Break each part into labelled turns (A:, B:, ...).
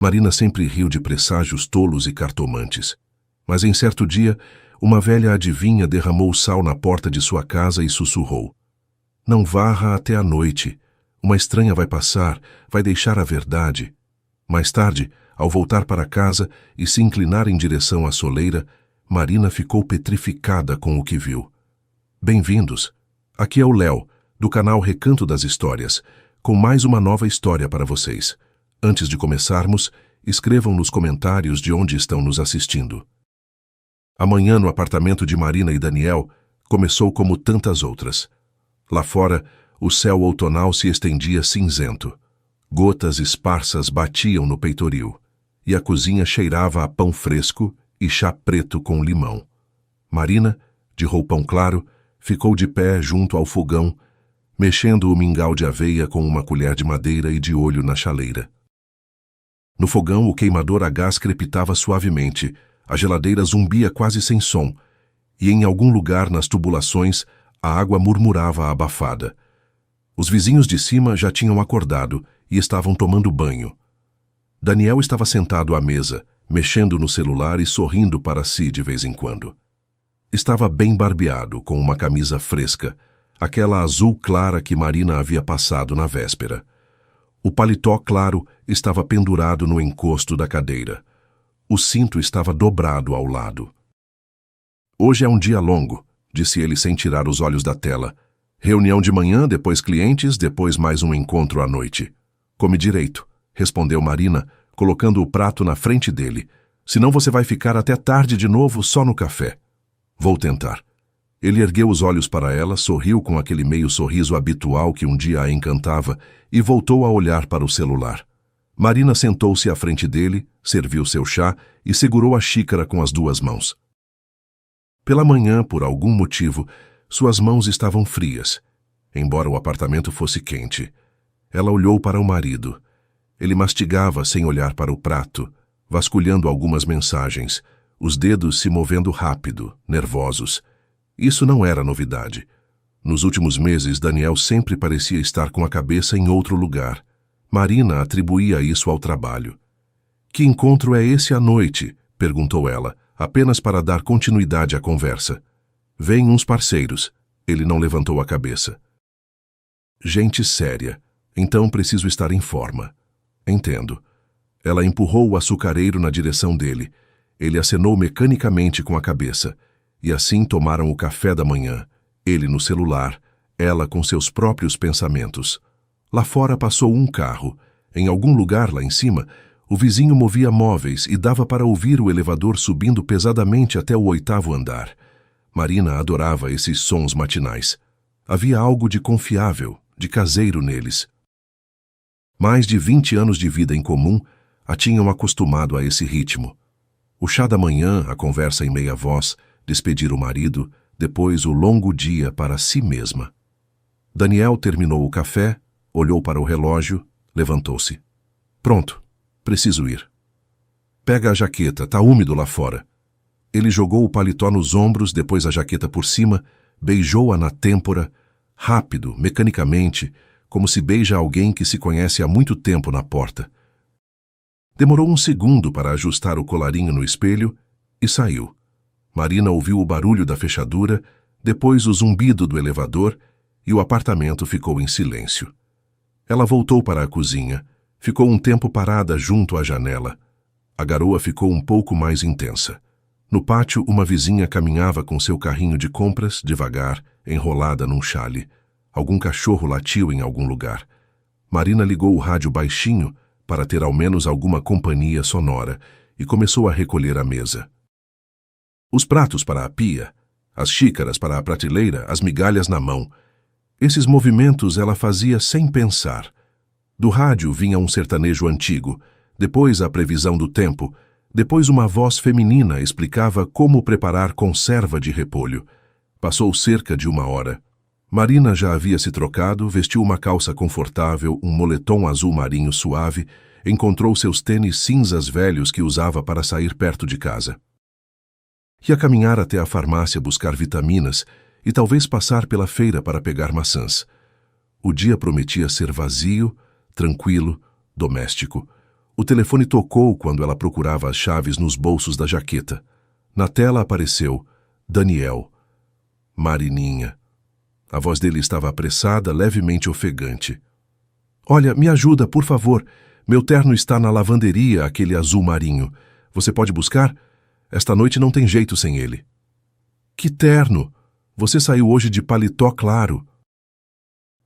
A: Marina sempre riu de presságios tolos e cartomantes. Mas em certo dia, uma velha adivinha derramou sal na porta de sua casa e sussurrou: "Não varra até a noite. Uma estranha vai passar, vai deixar a verdade." Mais tarde, ao voltar para casa e se inclinar em direção à soleira, Marina ficou petrificada com o que viu. Bem-vindos. Aqui é o Léo, do canal Recanto das Histórias, com mais uma nova história para vocês. Antes de começarmos, escrevam nos comentários de onde estão nos assistindo. Amanhã, no apartamento de Marina e Daniel, começou como tantas outras. Lá fora, o céu outonal se estendia cinzento. Gotas esparsas batiam no peitoril, e a cozinha cheirava a pão fresco e chá preto com limão. Marina, de roupão claro, ficou de pé junto ao fogão, mexendo o mingau de aveia com uma colher de madeira e de olho na chaleira. No fogão, o queimador a gás crepitava suavemente, a geladeira zumbia quase sem som, e em algum lugar nas tubulações a água murmurava abafada. Os vizinhos de cima já tinham acordado e estavam tomando banho. Daniel estava sentado à mesa, mexendo no celular e sorrindo para si de vez em quando. Estava bem barbeado, com uma camisa fresca, aquela azul clara que Marina havia passado na véspera. O paletó claro estava pendurado no encosto da cadeira. O cinto estava dobrado ao lado. "Hoje é um dia longo", disse ele sem tirar os olhos da tela. "Reunião de manhã, depois clientes, depois mais um encontro à noite." "Come direito", respondeu Marina, colocando o prato na frente dele. "Senão você vai ficar até tarde de novo só no café." "Vou tentar." Ele ergueu os olhos para ela, sorriu com aquele meio sorriso habitual que um dia a encantava e voltou a olhar para o celular. Marina sentou-se à frente dele, serviu seu chá e segurou a xícara com as duas mãos. Pela manhã, por algum motivo, suas mãos estavam frias, embora o apartamento fosse quente. Ela olhou para o marido. Ele mastigava sem olhar para o prato, vasculhando algumas mensagens, os dedos se movendo rápido, nervosos. Isso não era novidade. Nos últimos meses, Daniel sempre parecia estar com a cabeça em outro lugar. Marina atribuía isso ao trabalho. "Que encontro é esse à noite?" perguntou ela, apenas para dar continuidade à conversa. "Vêm uns parceiros." Ele não levantou a cabeça. "Gente séria. Então preciso estar em forma." "Entendo." Ela empurrou o açucareiro na direção dele. Ele acenou mecanicamente com a cabeça. E assim tomaram o café da manhã. Ele no celular, ela com seus próprios pensamentos. Lá fora passou um carro. Em algum lugar lá em cima, o vizinho movia móveis e dava para ouvir o elevador subindo pesadamente até o 8º andar. Marina adorava esses sons matinais. Havia algo de confiável, de caseiro neles. Mais de 20 anos de vida em comum a tinham acostumado a esse ritmo. O chá da manhã, a conversa em meia voz, despedir o marido, depois o longo dia para si mesma. Daniel terminou o café, olhou para o relógio, levantou-se. "Pronto, preciso ir." "Pega a jaqueta, tá úmido lá fora." Ele jogou o paletó nos ombros, depois a jaqueta por cima, beijou-a na têmpora, rápido, mecanicamente, como se beija alguém que se conhece há muito tempo na porta. Demorou um segundo para ajustar o colarinho no espelho e saiu. Marina ouviu o barulho da fechadura, depois o zumbido do elevador e o apartamento ficou em silêncio. Ela voltou para a cozinha, ficou um tempo parada junto à janela. A garoa ficou um pouco mais intensa. No pátio, uma vizinha caminhava com seu carrinho de compras, devagar, enrolada num chale. Algum cachorro latiu em algum lugar. Marina ligou o rádio baixinho para ter ao menos alguma companhia sonora e começou a recolher a mesa. Os pratos para a pia, as xícaras para a prateleira, as migalhas na mão. Esses movimentos ela fazia sem pensar. Do rádio vinha um sertanejo antigo, depois a previsão do tempo, depois uma voz feminina explicava como preparar conserva de repolho. Passou cerca de 1 hora. Marina já havia se trocado, vestiu uma calça confortável, um moletom azul marinho suave, encontrou seus tênis cinzas velhos que usava para sair perto de casa. Ia caminhar até a farmácia buscar vitaminas e talvez passar pela feira para pegar maçãs. O dia prometia ser vazio, tranquilo, doméstico. O telefone tocou quando ela procurava as chaves nos bolsos da jaqueta. Na tela apareceu Daniel. Marininha. A voz dele estava apressada, levemente ofegante. Olha, me ajuda, por favor. Meu terno está na lavanderia, aquele azul marinho. Você pode buscar? Esta noite não tem jeito sem ele. Que terno? Você saiu hoje de paletó claro.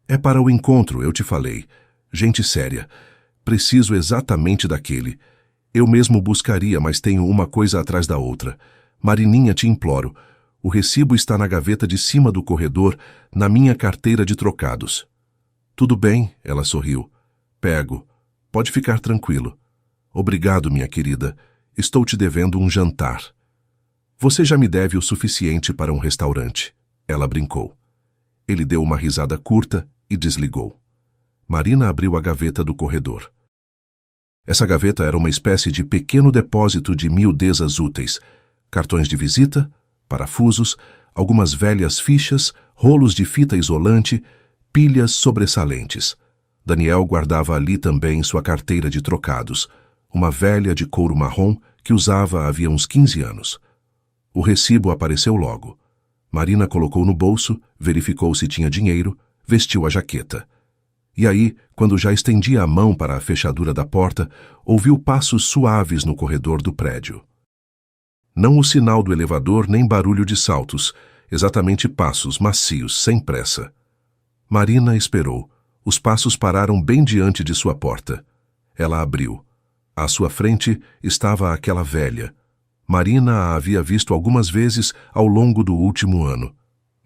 A: É para o encontro, eu te falei. Gente séria. Preciso exatamente daquele. Eu mesmo buscaria, mas tenho uma coisa atrás da outra. Marininha, te imploro. O recibo está na gaveta de cima do corredor, na minha carteira de trocados. Tudo bem, ela sorriu. Pego. Pode ficar tranquilo. Obrigado, minha querida. Estou te devendo um jantar. Você já me deve o suficiente para um restaurante. Ela brincou. Ele deu uma risada curta e desligou. Marina abriu a gaveta do corredor. Essa gaveta era uma espécie de pequeno depósito de miudezas úteis. Cartões de visita, parafusos, algumas velhas fichas, rolos de fita isolante, pilhas sobressalentes. Daniel guardava ali também sua carteira de trocados, uma velha de couro marrom que usava havia uns 15 anos. O recibo apareceu logo. Marina colocou no bolso, verificou se tinha dinheiro, vestiu a jaqueta. E aí, quando já estendia a mão para a fechadura da porta, ouviu passos suaves no corredor do prédio. Não o sinal do elevador nem barulho de saltos, exatamente passos macios, sem pressa. Marina esperou. Os passos pararam bem diante de sua porta. Ela abriu. À sua frente estava aquela velha. Marina a havia visto algumas vezes ao longo do último ano.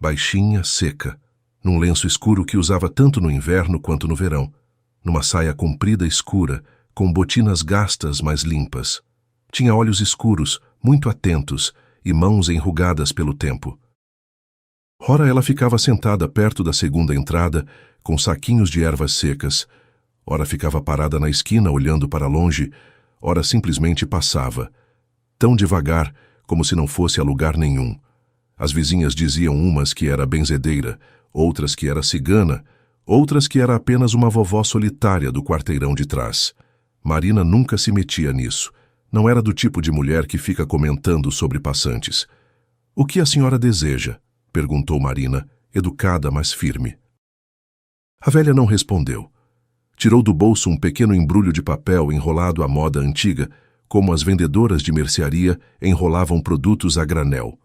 A: Baixinha, seca, num lenço escuro que usava tanto no inverno quanto no verão, numa saia comprida escura, com botinas gastas mas limpas. Tinha olhos escuros, muito atentos, e mãos enrugadas pelo tempo. Ora ela ficava sentada perto da segunda entrada, com saquinhos de ervas secas. Ora ficava parada na esquina olhando para longe, ora simplesmente passava, tão devagar como se não fosse a lugar nenhum. As vizinhas diziam umas que era benzedeira, outras que era cigana, outras que era apenas uma vovó solitária do quarteirão de trás. Marina nunca se metia nisso. Não era do tipo de mulher que fica comentando sobre passantes. "O que a senhora deseja?" perguntou Marina, educada, mas firme. A velha não respondeu. Tirou do bolso um pequeno embrulho de papel enrolado à moda antiga, como as vendedoras de mercearia enrolavam produtos a granel.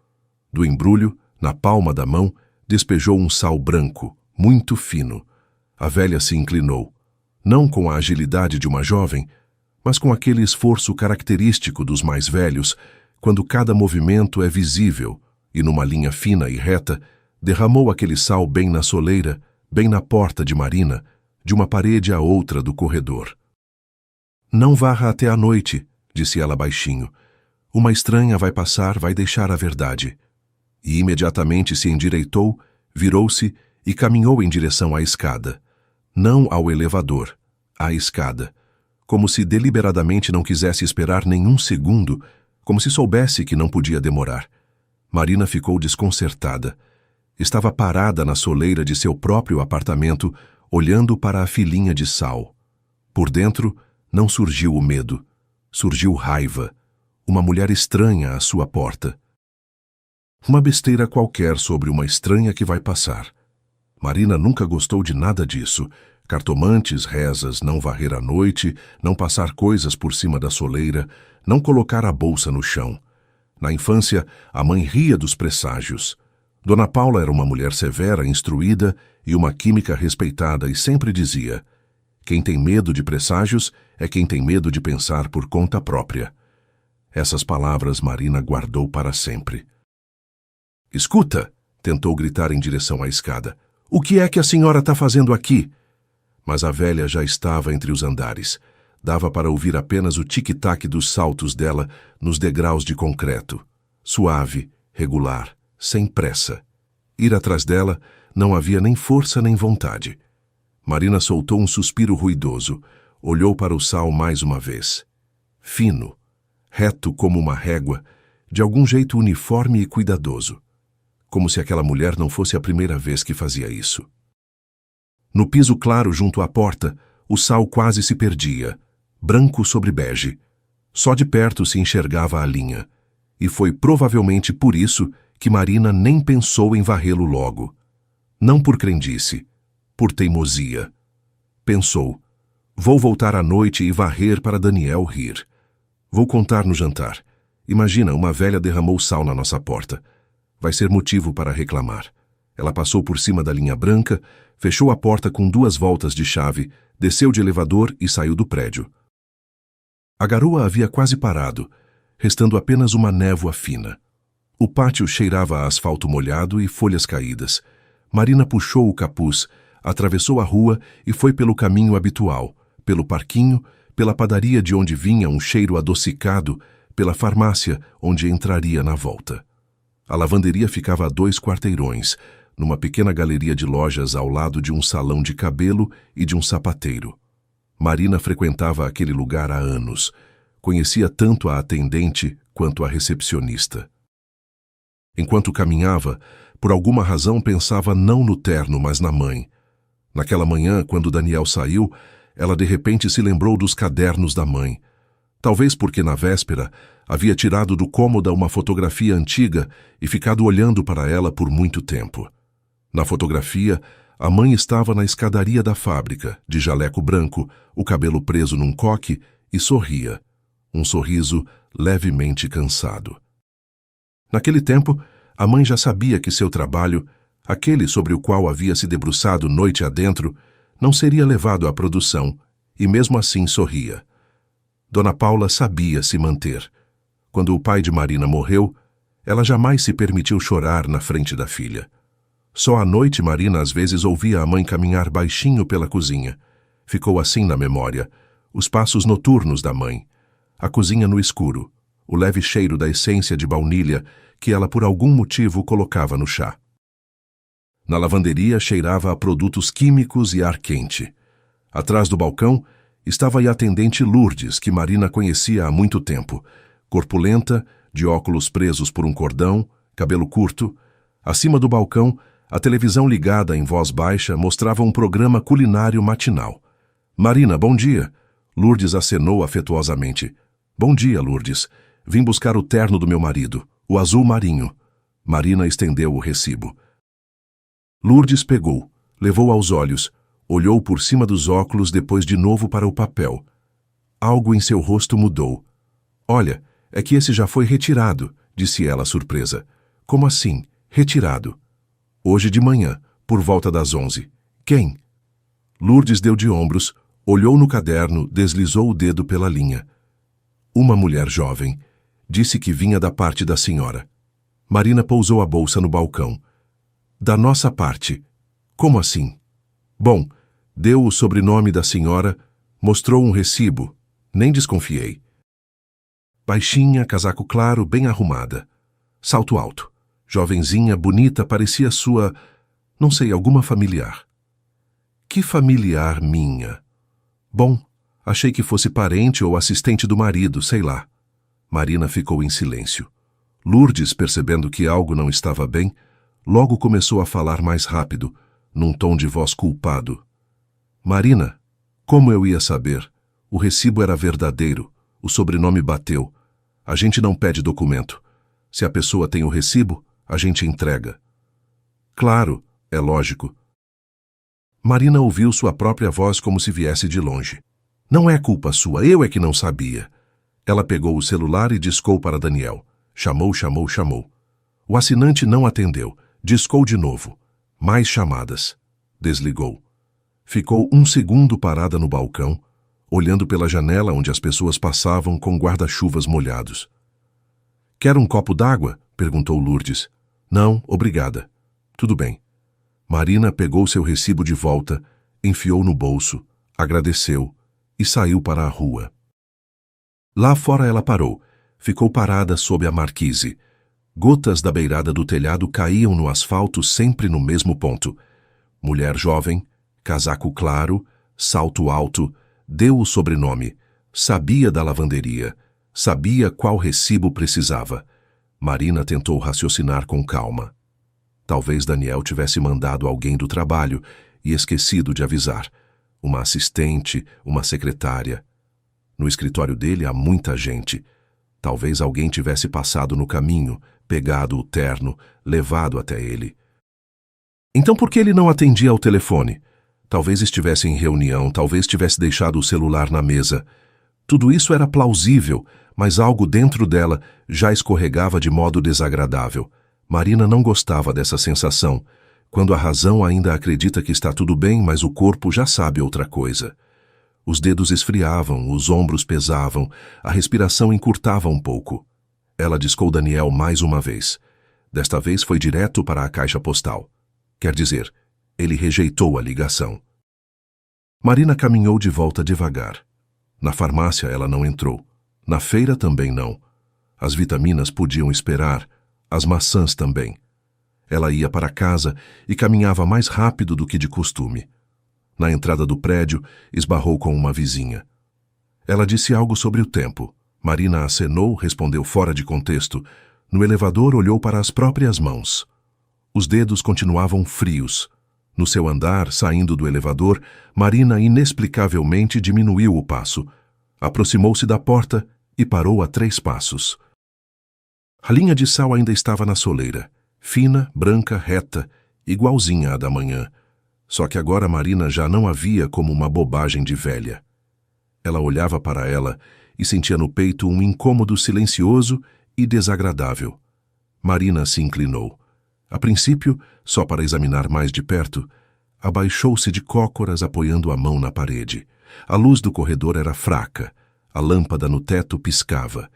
A: Do embrulho, na palma da mão, despejou um sal branco, muito fino. A velha se inclinou, não com a agilidade de uma jovem, mas com aquele esforço característico dos mais velhos, quando cada movimento é visível, e numa linha fina e reta, derramou aquele sal bem na soleira, bem na porta de Marina, de uma parede à outra do corredor. "Não varra até a noite", disse ela baixinho. "Uma estranha vai passar, vai deixar a verdade." E imediatamente se endireitou, virou-se e caminhou em direção à escada. Não ao elevador, à escada. Como se deliberadamente não quisesse esperar nenhum segundo, como se soubesse que não podia demorar. Marina ficou desconcertada. Estava parada na soleira de seu próprio apartamento, olhando para a filinha de sal. Por dentro, não surgiu o medo. Surgiu raiva. Uma mulher estranha à sua porta. Uma besteira qualquer sobre uma estranha que vai passar. Marina nunca gostou de nada disso. Cartomantes, rezas, não varrer à noite, não passar coisas por cima da soleira, não colocar a bolsa no chão. Na infância, a mãe ria dos presságios. Dona Paula era uma mulher severa, instruída e uma química respeitada e sempre dizia: "Quem tem medo de presságios é quem tem medo de pensar por conta própria." Essas palavras Marina guardou para sempre. "Escuta!" tentou gritar em direção à escada. "O que é que a senhora está fazendo aqui?" Mas a velha já estava entre os andares. Dava para ouvir apenas o tic-tac dos saltos dela nos degraus de concreto. Suave, regular, sem pressa. Ir atrás dela não havia nem força nem vontade. Marina soltou um suspiro ruidoso, olhou para o sal mais uma vez. Fino, reto como uma régua, de algum jeito uniforme e cuidadoso. Como se aquela mulher não fosse a primeira vez que fazia isso. No piso claro junto à porta, o sal quase se perdia. branco sobre bege. Só de perto se enxergava a linha. E foi provavelmente por isso que Marina nem pensou em varrê-lo logo. Não por crendice, por teimosia. Pensou, vou voltar à noite e varrer para Daniel rir. Vou contar no jantar. Imagina, uma velha derramou sal na nossa porta. Vai ser motivo para reclamar. Ela passou por cima da linha branca, fechou a porta com 2 voltas de chave, desceu de elevador e saiu do prédio. A garoa havia quase parado, restando apenas uma névoa fina. O pátio cheirava a asfalto molhado e folhas caídas. Marina puxou o capuz, atravessou a rua e foi pelo caminho habitual, pelo parquinho, pela padaria de onde vinha um cheiro adocicado, pela farmácia onde entraria na volta. A lavanderia ficava a 2 quarteirões, numa pequena galeria de lojas ao lado de um salão de cabelo e de um sapateiro. Marina frequentava aquele lugar há anos. Conhecia tanto a atendente quanto a recepcionista. Enquanto caminhava, por alguma razão pensava não no terno, mas na mãe. Naquela manhã, quando Daniel saiu, ela de repente se lembrou dos cadernos da mãe. Talvez porque na véspera havia tirado do cômodo uma fotografia antiga e ficado olhando para ela por muito tempo. Na fotografia, a mãe estava na escadaria da fábrica, de jaleco branco, o cabelo preso num coque, e sorria. Um sorriso levemente cansado. Naquele tempo, a mãe já sabia que seu trabalho, aquele sobre o qual havia se debruçado noite adentro, não seria levado à produção, e mesmo assim sorria. Dona Paula sabia se manter. Quando o pai de Marina morreu, ela jamais se permitiu chorar na frente da filha. Só à noite Marina às vezes ouvia a mãe caminhar baixinho pela cozinha. Ficou assim na memória, os passos noturnos da mãe, a cozinha no escuro, o leve cheiro da essência de baunilha que ela por algum motivo colocava no chá. Na lavanderia cheirava a produtos químicos e ar quente. Atrás do balcão estava a atendente Lourdes, que Marina conhecia há muito tempo, corpulenta, de óculos presos por um cordão, cabelo curto. Acima do balcão, a televisão ligada em voz baixa mostrava um programa culinário matinal. Marina, bom dia. Lourdes acenou afetuosamente. Bom dia, Lourdes. Vim buscar o terno do meu marido, o azul marinho. Marina estendeu o recibo. Lourdes pegou, levou aos olhos, olhou por cima dos óculos, depois de novo para o papel. Algo em seu rosto mudou. Olha, é que esse já foi retirado, disse ela surpresa. Como assim, retirado? Hoje de manhã, por volta das 11. Quem? Lourdes deu de ombros, olhou no caderno, deslizou o dedo pela linha. Uma mulher jovem. Disse que vinha da parte da senhora. Marina pousou a bolsa no balcão. Da nossa parte. Como assim? Bom, deu o sobrenome da senhora, mostrou um recibo. Nem desconfiei. Baixinha, casaco claro, bem arrumada. Salto alto. Jovenzinha, bonita, parecia sua... não sei, alguma familiar. Que familiar minha? Bom, achei que fosse parente ou assistente do marido, sei lá. Marina ficou em silêncio. Lourdes, percebendo que algo não estava bem, logo começou a falar mais rápido, num tom de voz culpado. Marina, como eu ia saber? O recibo era verdadeiro, o sobrenome bateu. A gente não pede documento. Se a pessoa tem o recibo, a gente entrega. Claro, é lógico. Marina ouviu sua própria voz como se viesse de longe. Não é culpa sua, eu é que não sabia. Ela pegou o celular e discou para Daniel. Chamou. O assinante não atendeu. Discou de novo. Mais chamadas. Desligou. Ficou 1 segundo parada no balcão, olhando pela janela onde as pessoas passavam com guarda-chuvas molhados. Quer um copo d'água? Perguntou Lourdes. Não, obrigada. Tudo bem. Marina pegou seu recibo de volta, enfiou no bolso, agradeceu e saiu para a rua. Lá fora ela parou, ficou parada sob a marquise. Gotas da beirada do telhado caíam no asfalto sempre no mesmo ponto. Mulher jovem, casaco claro, salto alto, deu o sobrenome, sabia da lavanderia, sabia qual recibo precisava. Marina tentou raciocinar com calma. Talvez Daniel tivesse mandado alguém do trabalho e esquecido de avisar. Uma assistente, uma secretária. No escritório dele há muita gente. Talvez alguém tivesse passado no caminho, pegado o terno, levado até ele. Então por que ele não atendia ao telefone? Talvez estivesse em reunião, talvez tivesse deixado o celular na mesa. Tudo isso era plausível, mas algo dentro dela já escorregava de modo desagradável. Marina não gostava dessa sensação, quando a razão ainda acredita que está tudo bem, mas o corpo já sabe outra coisa. Os dedos esfriavam, os ombros pesavam, a respiração encurtava um pouco. Ela discou Daniel mais uma vez. Desta vez foi direto para a caixa postal. Quer dizer, ele rejeitou a ligação. Marina caminhou de volta devagar. Na farmácia ela não entrou. Na feira também não. As vitaminas podiam esperar, as maçãs também. Ela ia para casa e caminhava mais rápido do que de costume. Na entrada do prédio, esbarrou com uma vizinha. Ela disse algo sobre o tempo. Marina acenou, respondeu fora de contexto. No elevador, olhou para as próprias mãos. Os dedos continuavam frios. No seu andar, saindo do elevador, Marina inexplicavelmente diminuiu o passo. Aproximou-se da porta e parou a 3 passos. A linha de sal ainda estava na soleira, fina, branca, reta, igualzinha à da manhã. Só que agora Marina já não a via como uma bobagem de velha. Ela olhava para ela e sentia no peito um incômodo silencioso e desagradável. Marina se inclinou. A princípio, só para examinar mais de perto, abaixou-se de cócoras apoiando a mão na parede. A luz do corredor era fraca, a lâmpada no teto piscava,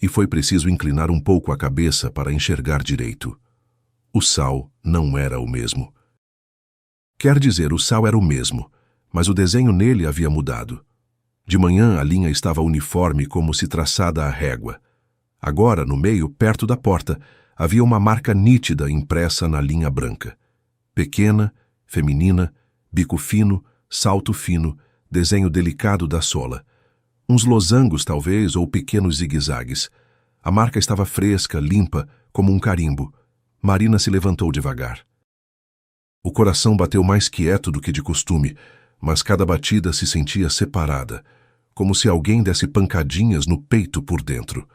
A: e foi preciso inclinar um pouco a cabeça para enxergar direito. O sal não era o mesmo. Quer dizer, o sal era o mesmo, mas o desenho nele havia mudado. De manhã a linha estava uniforme como se traçada à régua. Agora, no meio, perto da porta, havia uma marca nítida impressa na linha branca. Pequena, feminina, bico fino, salto fino, desenho delicado da sola. Uns losangos, talvez, ou pequenos zigue-zagues. A marca estava fresca, limpa, como um carimbo. Marina se levantou devagar. O coração bateu mais quieto do que de costume, mas cada batida se sentia separada, como se alguém desse pancadinhas no peito por dentro.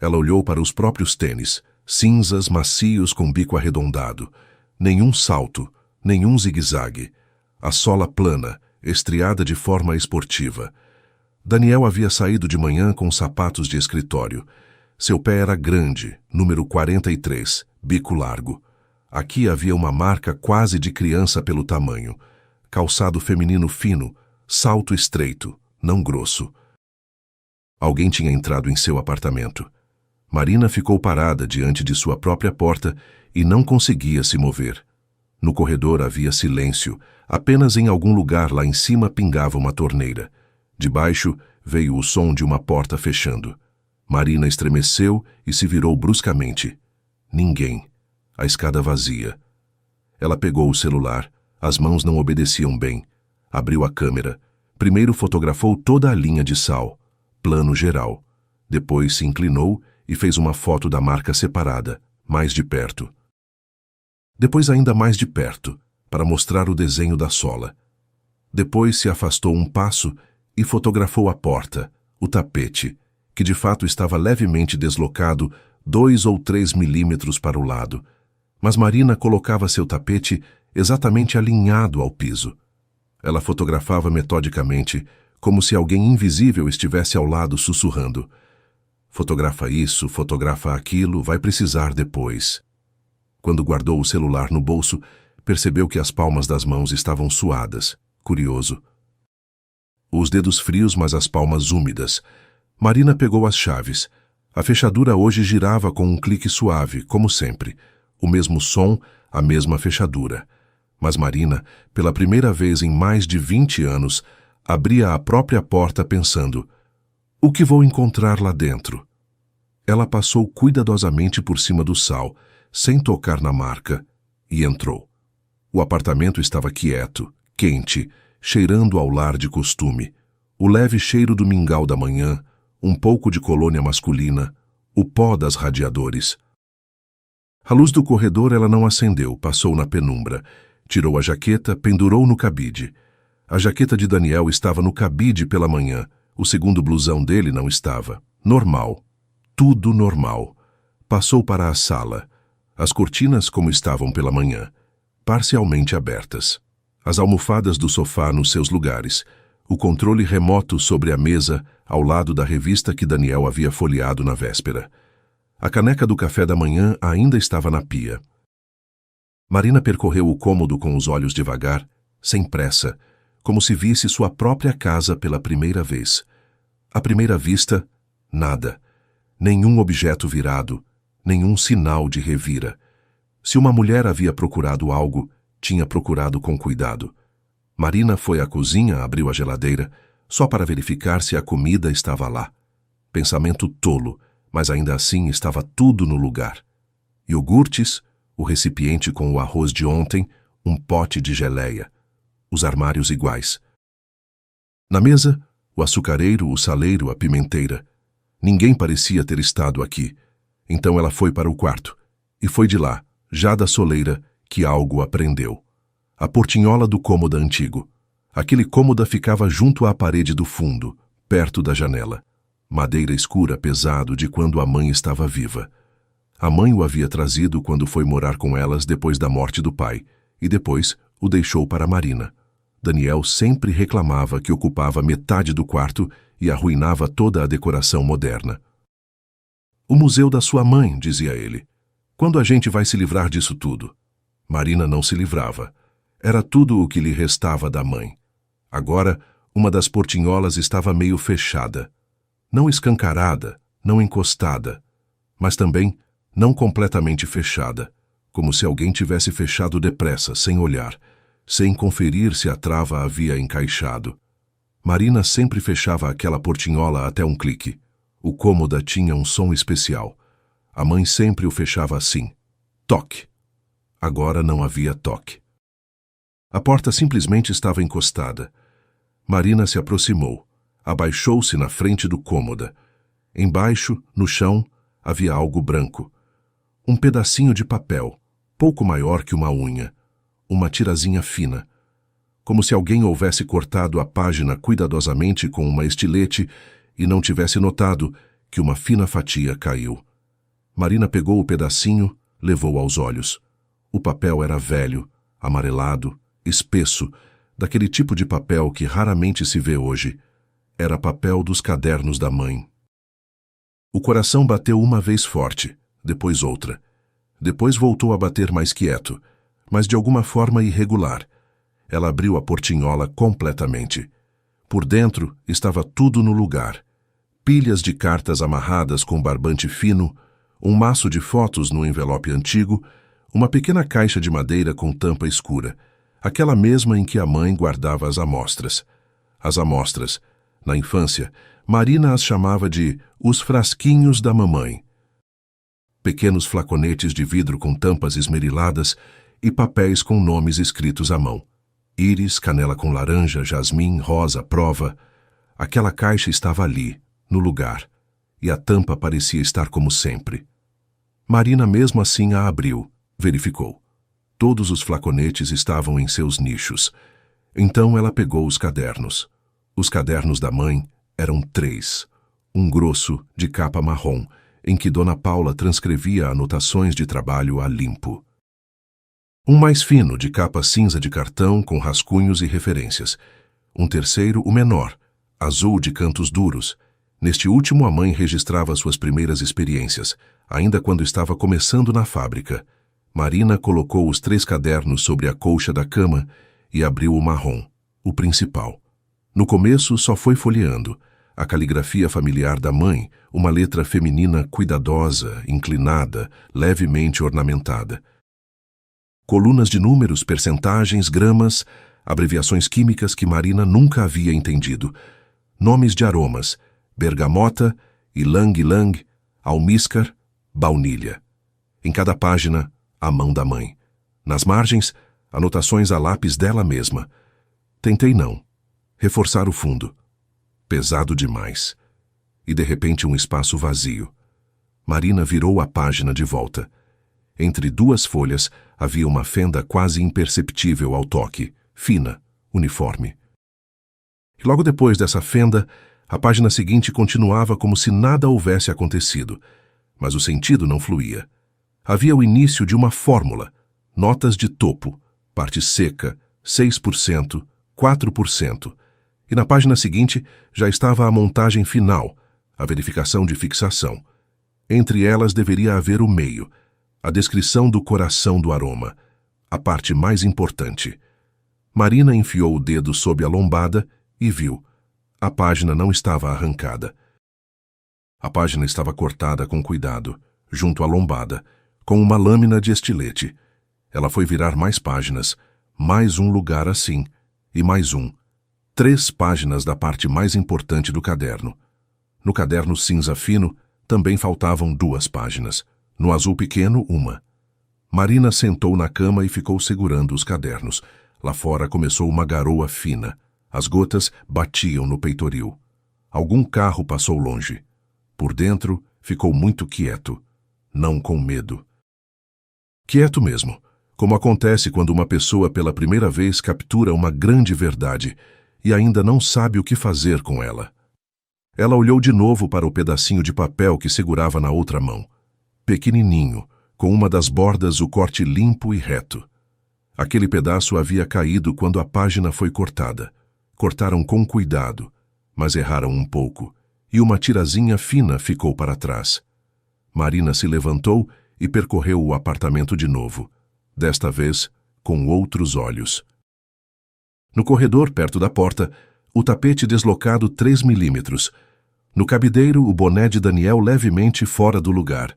A: Ela olhou para os próprios tênis, cinzas, macios com bico arredondado. Nenhum salto, nenhum zigue-zague. A sola plana, estriada de forma esportiva. Daniel havia saído de manhã com sapatos de escritório. Seu pé era grande, número 43, bico largo. Aqui havia uma marca quase de criança pelo tamanho. Calçado feminino fino, salto estreito, não grosso. Alguém tinha entrado em seu apartamento. Marina ficou parada diante de sua própria porta e não conseguia se mover. No corredor havia silêncio, apenas em algum lugar lá em cima pingava uma torneira. De baixo veio o som de uma porta fechando. Marina estremeceu e se virou bruscamente. Ninguém. A escada vazia. Ela pegou o celular. As mãos não obedeciam bem. Abriu a câmera. Primeiro fotografou toda a linha de sal. Plano geral. Depois se inclinou e fez uma foto da marca separada, mais de perto. Depois ainda mais de perto, para mostrar o desenho da sola. Depois se afastou um passo e fotografou a porta, o tapete, que de fato estava levemente deslocado 2 ou 3 milímetros para o lado, mas Marina colocava seu tapete exatamente alinhado ao piso. Ela fotografava metodicamente, como se alguém invisível estivesse ao lado sussurrando. Fotografa isso, fotografa aquilo, vai precisar depois. Quando guardou o celular no bolso, percebeu que as palmas das mãos estavam suadas. Curioso. Os dedos frios, mas as palmas úmidas. Marina pegou as chaves. A fechadura hoje girava com um clique suave, como sempre. O mesmo som, a mesma fechadura. Mas Marina, pela primeira vez em mais de 20 anos, abria a própria porta pensando: o que vou encontrar lá dentro? Ela passou cuidadosamente por cima do sal, sem tocar na marca, e entrou. O apartamento estava quieto, quente, cheirando ao lar de costume. O leve cheiro do mingau da manhã, um pouco de colônia masculina, o pó das radiadores. A luz do corredor ela não acendeu, passou na penumbra. Tirou a jaqueta, pendurou no cabide. A jaqueta de Daniel estava no cabide pela manhã, O segundo blusão dele não estava. Normal. Tudo normal. Passou para a sala. As cortinas como estavam pela manhã, parcialmente abertas. As almofadas do sofá nos seus lugares. O controle remoto sobre a mesa, ao lado da revista que Daniel havia folheado na véspera. A caneca do café da manhã ainda estava na pia. Marina percorreu o cômodo com os olhos devagar, sem pressa, como se visse sua própria casa pela primeira vez. À primeira vista, nada. Nenhum objeto virado, nenhum sinal de revira. Se uma mulher havia procurado algo, tinha procurado com cuidado. Marina foi à cozinha, abriu a geladeira, só para verificar se a comida estava lá. Pensamento tolo, mas ainda assim estava tudo no lugar. Iogurtes, o recipiente com o arroz de ontem, um pote de geleia. Os armários iguais. Na mesa, o açucareiro, o saleiro, a pimenteira. Ninguém parecia ter estado aqui. Então ela foi para o quarto. E foi de lá, já da soleira, que algo a prendeu. A portinhola do cômodo antigo. Aquele cômodo ficava junto à parede do fundo, perto da janela. Madeira escura pesado de quando a mãe estava viva. A mãe o havia trazido quando foi morar com elas depois da morte do pai, e depois o deixou para Marina. Daniel sempre reclamava que ocupava metade do quarto e arruinava toda a decoração moderna. O museu da sua mãe, dizia ele. Quando a gente vai se livrar disso tudo? Marina não se livrava. Era tudo o que lhe restava da mãe. Agora, uma das portinholas estava meio fechada. Não escancarada, não encostada, mas também não completamente fechada, como se alguém tivesse fechado depressa, sem olhar, sem conferir se a trava havia encaixado. Marina sempre fechava aquela portinhola até um clique. O cômodo tinha um som especial. A mãe sempre o fechava assim. Toque. Agora não havia toque. A porta simplesmente estava encostada. Marina se aproximou. Abaixou-se na frente do cômodo. Embaixo, no chão, havia algo branco. Um pedacinho de papel, pouco maior que uma unha. Uma tirazinha fina. Como se alguém houvesse cortado a página cuidadosamente com uma estilete e não tivesse notado que uma fina fatia caiu. Marina pegou o pedacinho, levou aos olhos. O papel era velho, amarelado, espesso, daquele tipo de papel que raramente se vê hoje. Era papel dos cadernos da mãe. O coração bateu uma vez forte, depois outra. Depois voltou a bater mais quieto, mas de alguma forma irregular. Ela abriu a portinhola completamente. Por dentro estava tudo no lugar. Pilhas de cartas amarradas com barbante fino, um maço de fotos no envelope antigo, uma pequena caixa de madeira com tampa escura, aquela mesma em que a mãe guardava as amostras. As amostras. Na infância, Marina as chamava de os frasquinhos da mamãe. Pequenos flaconetes de vidro com tampas esmeriladas e papéis com nomes escritos à mão. Íris, canela com laranja, jasmim, rosa, prova. Aquela caixa estava ali, no lugar, e a tampa parecia estar como sempre. Marina mesmo assim a abriu, verificou. Todos os flaconetes estavam em seus nichos. Então ela pegou os cadernos. Os cadernos da mãe eram 3. Um grosso, de capa marrom, em que Dona Paula transcrevia anotações de trabalho a limpo. Um mais fino, de capa cinza de cartão, com rascunhos e referências. Um terceiro, o menor, azul de cantos duros. Neste último, a mãe registrava suas primeiras experiências, ainda quando estava começando na fábrica. Marina colocou os 3 cadernos sobre a colcha da cama e abriu o marrom, o principal. No começo, só foi folheando. A caligrafia familiar da mãe, uma letra feminina cuidadosa, inclinada, levemente ornamentada. Colunas de números, percentagens, gramas, abreviações químicas que Marina nunca havia entendido. Nomes de aromas, bergamota, ilang-ilang, almíscar, baunilha. Em cada página, a mão da mãe. Nas margens, anotações a lápis dela mesma. Tentei não. Reforçar o fundo. Pesado demais. E de repente um espaço vazio. Marina virou a página de volta. Entre 2 folhas havia uma fenda quase imperceptível ao toque, fina, uniforme. E logo depois dessa fenda, A página seguinte continuava como se nada houvesse acontecido, mas o sentido não fluía. Havia o início de uma fórmula, notas de topo, parte seca, 6%, 4%, e na página seguinte já estava a montagem final, a verificação de fixação. Entre elas deveria haver o meio, a descrição do coração do aroma, a parte mais importante. Marina enfiou o dedo sob a lombada e viu. A página não estava arrancada. A página estava cortada com cuidado, junto à lombada, com uma lâmina de estilete. Ela foi virar mais páginas, mais um lugar assim, e mais um. 3 páginas da parte mais importante do caderno. No caderno cinza fino, também faltavam 2 páginas. No azul pequeno, 1. Marina sentou na cama e ficou segurando os cadernos. Lá fora começou uma garoa fina. As gotas batiam no peitoril. Algum carro passou longe. Por dentro, ficou muito quieto, não com medo. Quieto mesmo, como acontece quando uma pessoa pela primeira vez captura uma grande verdade e ainda não sabe o que fazer com ela. Ela olhou de novo para o pedacinho de papel que segurava na outra mão. Pequenininho, com uma das bordas o corte limpo e reto. Aquele pedaço havia caído quando a página foi cortada. Cortaram com cuidado, mas erraram um pouco, e uma tirazinha fina ficou para trás. Marina se levantou e percorreu o apartamento de novo, desta vez com outros olhos. No corredor, perto da porta, o tapete deslocado 3 milímetros. No cabideiro, o boné de Daniel levemente fora do lugar.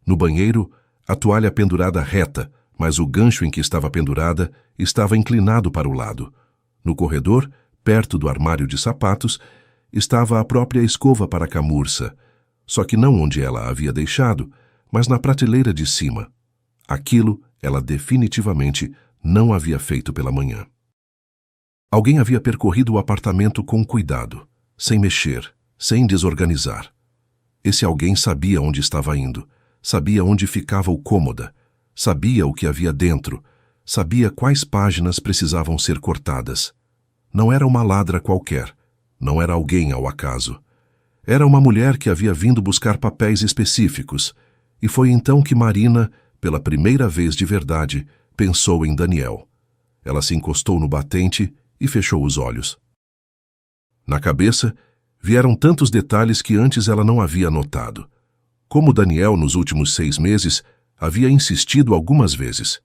A: No banheiro, a toalha pendurada reta, mas o gancho em que estava pendurada estava inclinado para o lado. No corredor, perto do armário de sapatos, estava a própria escova para a camurça, só que não onde ela a havia deixado, mas na prateleira de cima. Aquilo ela definitivamente não havia feito pela manhã. Alguém havia percorrido o apartamento com cuidado, sem mexer, sem desorganizar. Esse alguém sabia onde estava indo, sabia onde ficava o cômoda, sabia o que havia dentro, sabia quais páginas precisavam ser cortadas. Não era uma ladra qualquer, não era alguém ao acaso. Era uma mulher que havia vindo buscar papéis específicos, e foi então que Marina, pela primeira vez de verdade, pensou em Daniel. Ela se encostou no batente e fechou os olhos. Na cabeça, vieram tantos detalhes que antes ela não havia notado. Como Daniel, nos últimos 6 meses, havia insistido algumas vezes.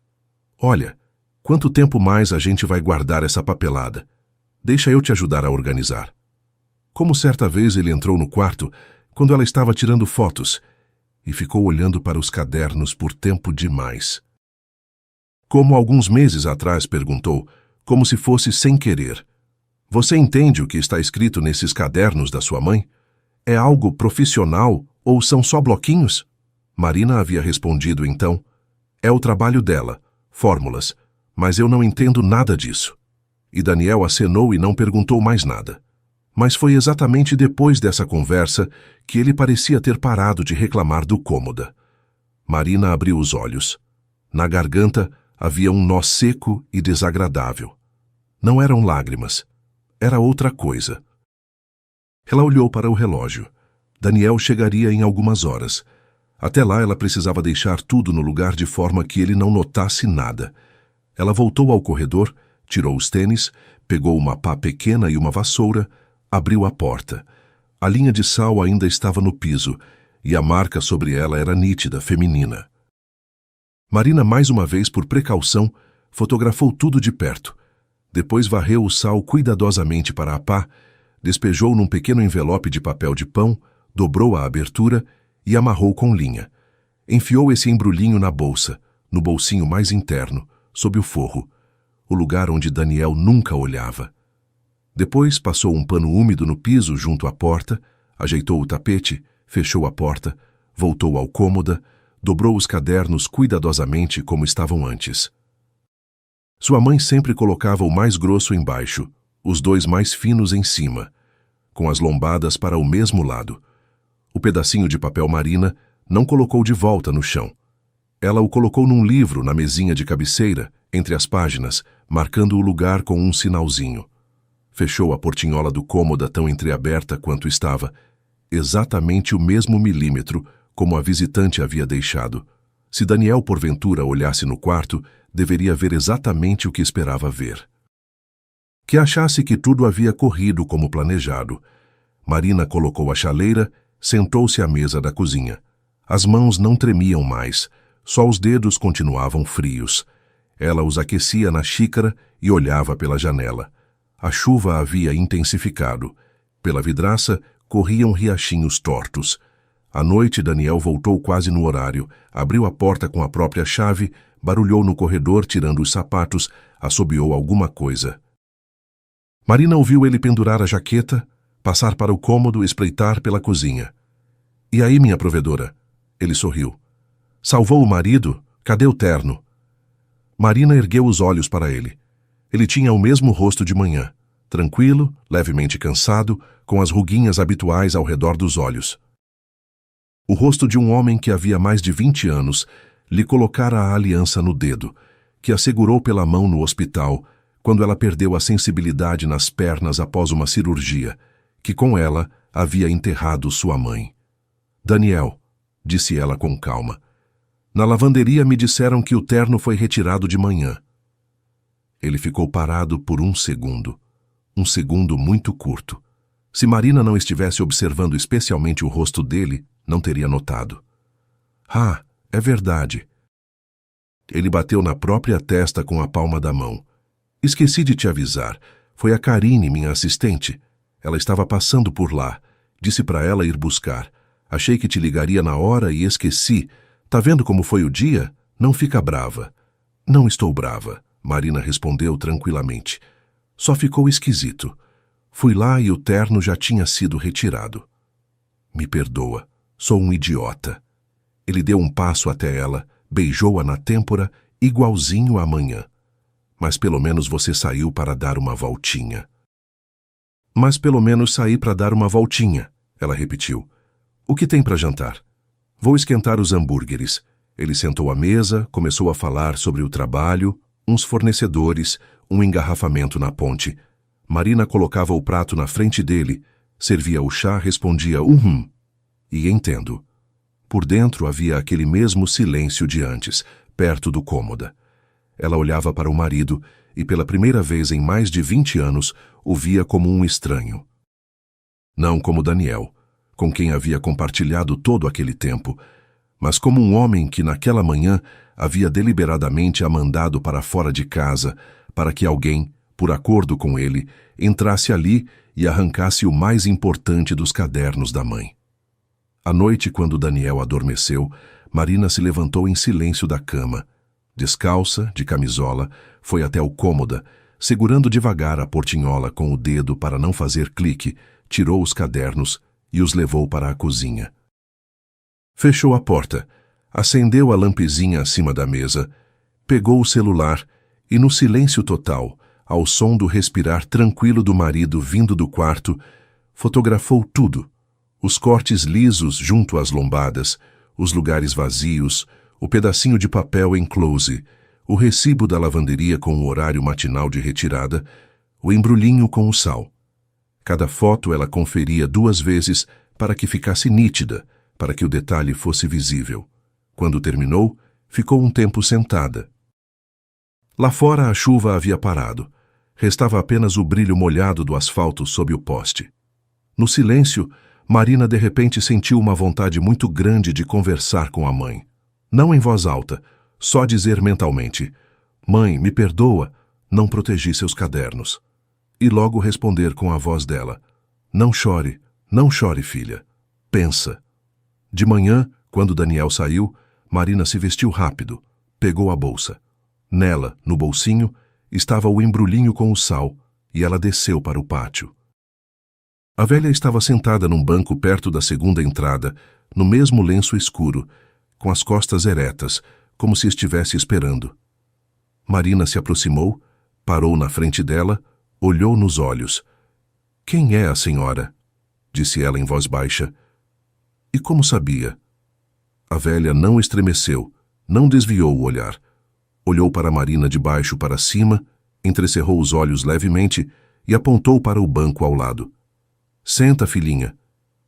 A: Olha, quanto tempo mais a gente vai guardar essa papelada? Deixa eu te ajudar a organizar. Como certa vez ele entrou no quarto, quando ela estava tirando fotos, e ficou olhando para os cadernos por tempo demais. Como alguns meses atrás perguntou, como se fosse sem querer. Você entende o que está escrito nesses cadernos da sua mãe? É algo profissional ou são só bloquinhos? Marina havia respondido então, é o trabalho dela, fórmulas, mas eu não entendo nada disso. E Daniel acenou e não perguntou mais nada. Mas foi exatamente depois dessa conversa que ele parecia ter parado de reclamar do cômoda. Marina abriu os olhos. Na garganta havia um nó seco e desagradável. Não eram lágrimas. Era outra coisa. Ela olhou para o relógio. Daniel chegaria em algumas horas. Até lá ela precisava deixar tudo no lugar de forma que ele não notasse nada. Ela voltou ao corredor, tirou os tênis, pegou uma pá pequena e uma vassoura, abriu a porta. A linha de sal ainda estava no piso, e a marca sobre ela era nítida, feminina. Marina, mais uma vez por precaução, fotografou tudo de perto. Depois varreu o sal cuidadosamente para a pá, despejou num pequeno envelope de papel de pão, dobrou a abertura e amarrou com linha. Enfiou esse embrulhinho na bolsa, no bolsinho mais interno, sob o forro, o lugar onde Daniel nunca olhava. Depois passou um pano úmido no piso junto à porta, ajeitou o tapete, fechou a porta, voltou ao cômoda, dobrou os cadernos cuidadosamente como estavam antes. Sua mãe sempre colocava o mais grosso embaixo, os 2 mais finos em cima, com as lombadas para o mesmo lado. O pedacinho de papel Marina não colocou de volta no chão. Ela o colocou num livro na mesinha de cabeceira, entre as páginas, marcando o lugar com um sinalzinho. Fechou a portinhola do cômoda tão entreaberta quanto estava, exatamente o mesmo milímetro como a visitante havia deixado. Se Daniel porventura olhasse no quarto, deveria ver exatamente o que esperava ver. Que achasse que tudo havia corrido como planejado. Marina colocou a chaleira, sentou-se à mesa da cozinha. As mãos não tremiam mais, só os dedos continuavam frios. Ela os aquecia na xícara e olhava pela janela. A chuva havia intensificado. Pela vidraça corriam riachinhos tortos. À noite, Daniel voltou quase no horário, abriu a porta com a própria chave, barulhou no corredor tirando os sapatos, assobiou alguma coisa. Marina ouviu ele pendurar a jaqueta, passar para o cômodo e espreitar pela cozinha. E aí, minha provedora? Ele sorriu. Salvou o marido? Cadê o terno? Marina ergueu os olhos para ele. Ele tinha o mesmo rosto de manhã, tranquilo, levemente cansado, com as ruguinhas habituais ao redor dos olhos. O rosto de um homem que havia mais de 20 anos lhe colocara a aliança no dedo, que a segurou pela mão no hospital, quando ela perdeu a sensibilidade nas pernas após uma cirurgia, que com ela havia enterrado sua mãe. Daniel, disse ela com calma, na lavanderia me disseram que o terno foi retirado de manhã. Ele ficou parado por um segundo muito curto. Se Marina não estivesse observando especialmente o rosto dele, não teria notado. Ah, é verdade. Ele bateu na própria testa com a palma da mão. Esqueci de te avisar. Foi a Karine, minha assistente. Ela estava passando por lá. Disse para ela ir buscar. Achei que te ligaria na hora e esqueci. Tá vendo como foi o dia? Não fica brava. Não estou brava, Marina respondeu tranquilamente. Só ficou esquisito. Fui lá e o terno já tinha sido retirado. Me perdoa. Sou um idiota. Ele deu um passo até ela, beijou-a na têmpora, igualzinho à manhã. Mas pelo menos você saiu para dar uma voltinha. Mas pelo menos saí para dar uma voltinha, ela repetiu. O que tem para jantar? Vou esquentar os hambúrgueres. Ele sentou à mesa, começou a falar sobre o trabalho, uns fornecedores, um engarrafamento na ponte. Marina colocava o prato na frente dele, servia o chá, respondia e entendo. Por dentro havia aquele mesmo silêncio de antes, perto do cômoda. Ela olhava para o marido e pela primeira vez em mais de 20 anos o via como um estranho. Não como Daniel, com quem havia compartilhado todo aquele tempo, mas como um homem que naquela manhã havia deliberadamente a mandado para fora de casa para que alguém, por acordo com ele, entrasse ali e arrancasse o mais importante dos cadernos da mãe. À noite, quando Daniel adormeceu, Marina se levantou em silêncio da cama. Descalça, de camisola, foi até o cômoda, segurando devagar a portinhola com o dedo para não fazer clique, tirou os cadernos e os levou para a cozinha. Fechou a porta, acendeu a lampezinha acima da mesa, pegou o celular e, no silêncio total, ao som do respirar tranquilo do marido vindo do quarto, fotografou tudo. Os cortes lisos junto às lombadas, os lugares vazios, o pedacinho de papel em close, o recibo da lavanderia com o horário matinal de retirada, o embrulhinho com o sal. Cada foto ela conferia 2 vezes para que ficasse nítida, para que o detalhe fosse visível. Quando terminou, ficou um tempo sentada. Lá fora a chuva havia parado. Restava apenas o brilho molhado do asfalto sob o poste. No silêncio, Marina de repente sentiu uma vontade muito grande de conversar com a mãe. Não em voz alta, só dizer mentalmente: Mãe, me perdoa, não protegi seus cadernos. E logo responder com a voz dela: não chore, filha. Pensa. De manhã, quando Daniel saiu, Marina se vestiu rápido, pegou a bolsa. Nela, no bolsinho, estava o embrulhinho com o sal, e ela desceu para o pátio. A velha estava sentada num banco perto da segunda entrada, no mesmo lenço escuro, com as costas eretas, como se estivesse esperando. Marina se aproximou, parou na frente dela, olhou nos olhos. Quem é a senhora? Disse ela em voz baixa. E como sabia? A velha não estremeceu, não desviou o olhar. Olhou para Marina de baixo para cima, entrecerrou os olhos levemente e apontou para o banco ao lado. Senta, filhinha.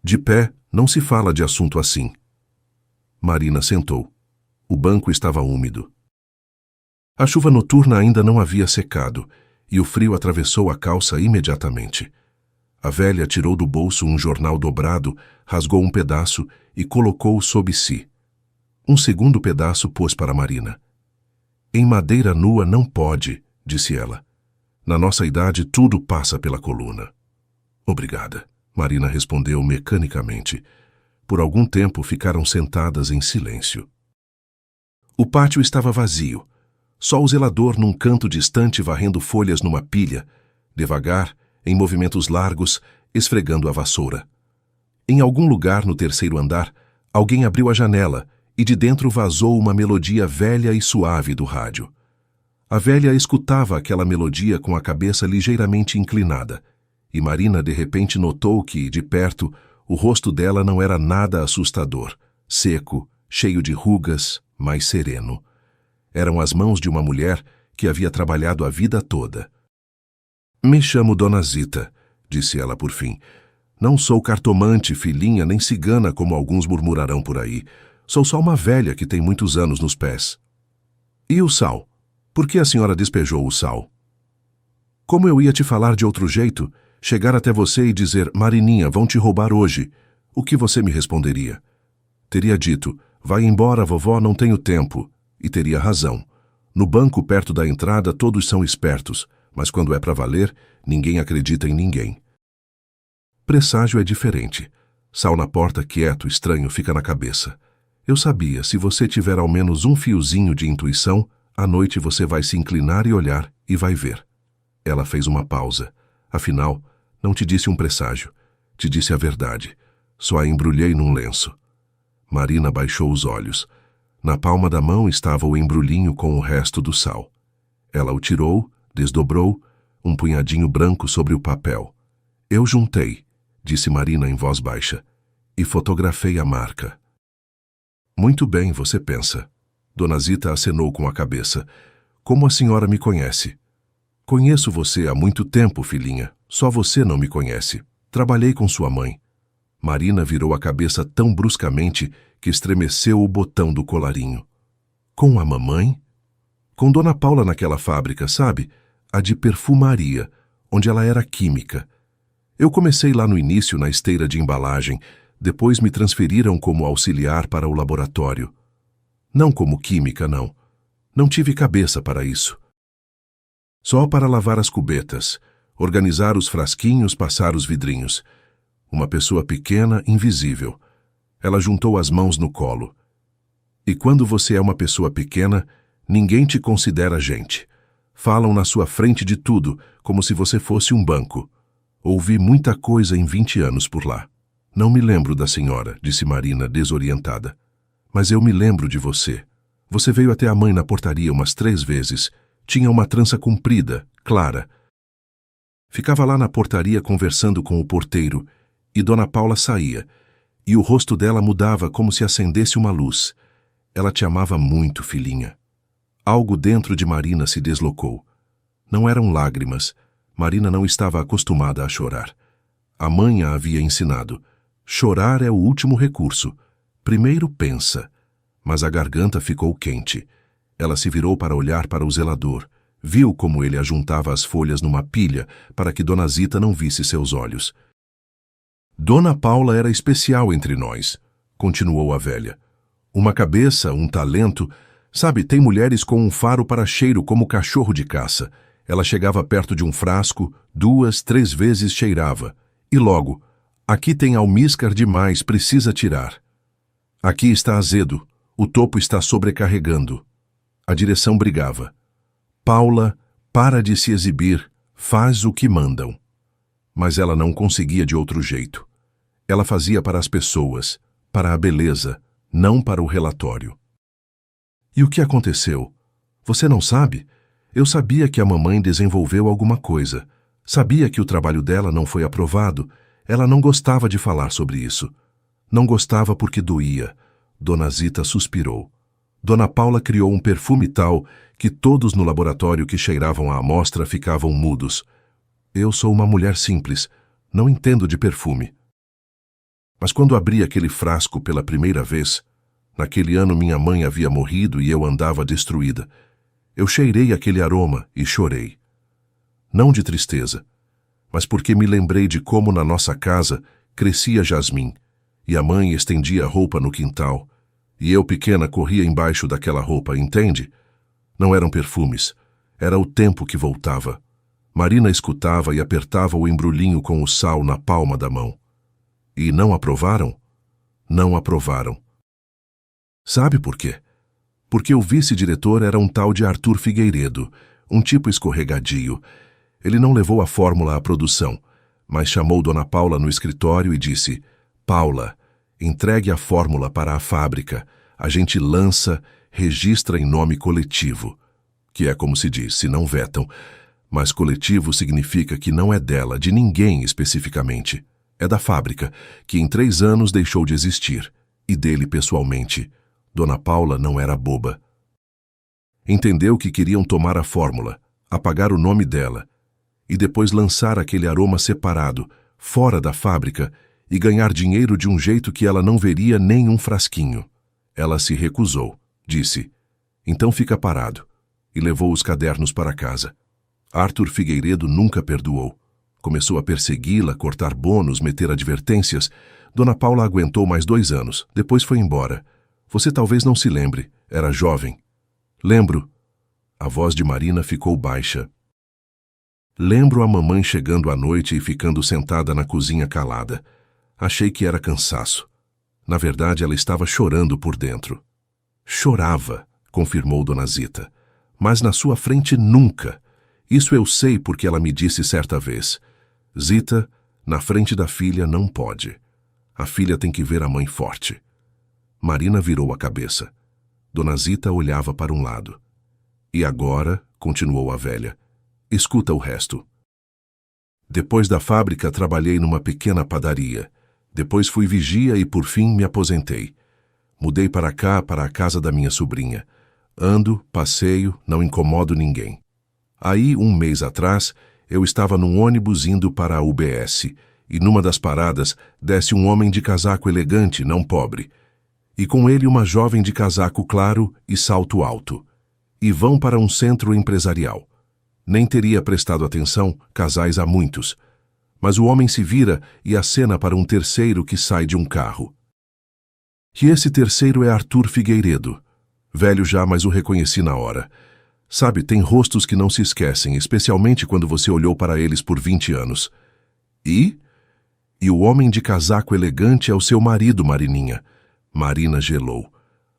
A: De pé, não se fala de assunto assim. Marina sentou. O banco estava úmido. A chuva noturna ainda não havia secado, e o frio atravessou a calça imediatamente. A velha tirou do bolso um jornal dobrado, rasgou um pedaço e colocou-o sob si. Um segundo pedaço pôs para Marina. Em madeira nua não pode, disse ela. Na nossa idade tudo passa pela coluna. Obrigada, Marina respondeu mecanicamente. Por algum tempo ficaram sentadas em silêncio. O pátio estava vazio. Só o zelador num canto distante varrendo folhas numa pilha, devagar, em movimentos largos, esfregando a vassoura. Em algum lugar no terceiro andar, alguém abriu a janela e de dentro vazou uma melodia velha e suave do rádio. A velha escutava aquela melodia com a cabeça ligeiramente inclinada, e Marina de repente notou que, de perto, o rosto dela não era nada assustador, seco, cheio de rugas, mas sereno. Eram as mãos de uma mulher que havia trabalhado a vida toda. Me chamo Dona Zita, disse ela por fim. Não sou cartomante, filhinha, nem cigana, como alguns murmurarão por aí. Sou só uma velha que tem muitos anos nos pés. E o sal? Por que a senhora despejou o sal? Como eu ia te falar de outro jeito, chegar até você e dizer, Marininha, vão te roubar hoje, o que você me responderia? Teria dito, vai embora, vovó, não tenho tempo. E teria razão. No banco perto da entrada todos são espertos, mas quando é para valer, ninguém acredita em ninguém. Presságio é diferente. Sal na porta quieto, estranho, fica na cabeça. Eu sabia, se você tiver ao menos um fiozinho de intuição, à noite você vai se inclinar e olhar, e vai ver. Ela fez uma pausa. Afinal, não te disse um presságio. Te disse a verdade. Só a embrulhei num lenço. Marina baixou os olhos. Na palma da mão estava o embrulhinho com o resto do sal. Ela o tirou, desdobrou, um punhadinho branco sobre o papel. Eu juntei, disse Marina em voz baixa, e fotografei a marca. Muito bem, você pensa. Dona Zita acenou com a cabeça. Como a senhora me conhece? Conheço você há muito tempo, filhinha. Só você não me conhece. Trabalhei com sua mãe. Marina virou a cabeça tão bruscamente que estremeceu o botão do colarinho. Com a mamãe? Com Dona Paula naquela fábrica, sabe? A de perfumaria, onde ela era química. Eu comecei lá no início na esteira de embalagem, depois me transferiram como auxiliar para o laboratório. Não como química, não. Não tive cabeça para isso. Só para lavar as cubetas, organizar os frasquinhos, passar os vidrinhos. Uma pessoa pequena, invisível. Ela juntou as mãos no colo. E quando você é uma pessoa pequena, ninguém te considera gente. Falam na sua frente de tudo, como se você fosse um banco. Ouvi muita coisa em 20 anos por lá. Não me lembro da senhora, disse Marina, desorientada. Mas eu me lembro de você. Você veio até a mãe na portaria umas 3 vezes. Tinha uma trança comprida, clara. Ficava lá na portaria conversando com o porteiro, e Dona Paula saía, e o rosto dela mudava como se acendesse uma luz. Ela te amava muito, filhinha. Algo dentro de Marina se deslocou. Não eram lágrimas. Marina não estava acostumada a chorar. A mãe a havia ensinado. Chorar é o último recurso. Primeiro pensa. Mas a garganta ficou quente. Ela se virou para olhar para o zelador. Viu como ele ajuntava as folhas numa pilha para que Dona Zita não visse seus olhos. Dona Paula era especial entre nós, continuou a velha. Uma cabeça, um talento. Sabe, tem mulheres com um faro para cheiro como cachorro de caça. Ela chegava perto de um frasco, 2, 3 vezes cheirava. E logo, aqui tem almíscar demais, precisa tirar. Aqui está azedo, o topo está sobrecarregando. A direção brigava. Paula, para de se exibir, faz o que mandam. Mas ela não conseguia de outro jeito. Ela fazia para as pessoas, para a beleza, não para o relatório. E o que aconteceu? Você não sabe? Eu sabia que a mamãe desenvolveu alguma coisa. Sabia que o trabalho dela não foi aprovado. Ela não gostava de falar sobre isso. Não gostava porque doía. Dona Zita suspirou. Dona Paula criou um perfume tal que todos no laboratório que cheiravam a amostra ficavam mudos. Eu sou uma mulher simples, não entendo de perfume. Mas quando abri aquele frasco pela primeira vez, naquele ano minha mãe havia morrido e eu andava destruída. Eu cheirei aquele aroma e chorei. Não de tristeza, mas porque me lembrei de como na nossa casa crescia jasmim, e a mãe estendia roupa no quintal, e eu pequena corria embaixo daquela roupa, entende? Não eram perfumes, era o tempo que voltava. Marina escutava e apertava o embrulhinho com o sal na palma da mão. E não aprovaram? Não aprovaram. Sabe por quê? Porque o vice-diretor era um tal de Arthur Figueiredo, um tipo escorregadio. Ele não levou a fórmula à produção, mas chamou Dona Paula no escritório e disse: Paula, entregue a fórmula para a fábrica. A gente lança, registra em nome coletivo. Que é como se diz, se não vetam. Mas coletivo significa que não é dela, de ninguém especificamente. É da fábrica, que em 3 anos deixou de existir. E dele pessoalmente. Dona Paula não era boba. Entendeu que queriam tomar a fórmula, apagar o nome dela, e depois lançar aquele aroma separado, fora da fábrica, e ganhar dinheiro de um jeito que ela não veria nem um frasquinho. Ela se recusou, disse: então fica parado, e levou os cadernos para casa. Arthur Figueiredo nunca perdoou. Começou a persegui-la, cortar bônus, meter advertências. Dona Paula aguentou mais 2 anos, depois foi embora. Você talvez não se lembre, era jovem. Lembro. A voz de Marina ficou baixa. Lembro a mamãe chegando à noite e ficando sentada na cozinha calada. Achei que era cansaço. Na verdade, ela estava chorando por dentro. Chorava, confirmou Dona Zita. Mas na sua frente nunca. Isso eu sei porque ela me disse certa vez. Zita, na frente da filha não pode. A filha tem que ver a mãe forte. Marina virou a cabeça. Dona Zita olhava para um lado. E agora, continuou a velha, escuta o resto. Depois da fábrica, trabalhei numa pequena padaria. Depois fui vigia e, por fim, me aposentei. Mudei para cá, para a casa da minha sobrinha. Ando, passeio, não incomodo ninguém. Aí, 1 mês atrás, eu estava num ônibus indo para a UBS, e numa das paradas desce um homem de casaco elegante, não pobre, e com ele uma jovem de casaco claro e salto alto. E vão para um centro empresarial. Nem teria prestado atenção, casais há muitos. Mas o homem se vira e acena para um terceiro que sai de um carro. E esse terceiro é Arthur Figueiredo. Velho já, mas o reconheci na hora. Sabe, tem rostos que não se esquecem, especialmente quando você olhou para eles por 20 anos. E o homem de casaco elegante é o seu marido, Marininha. Marina gelou.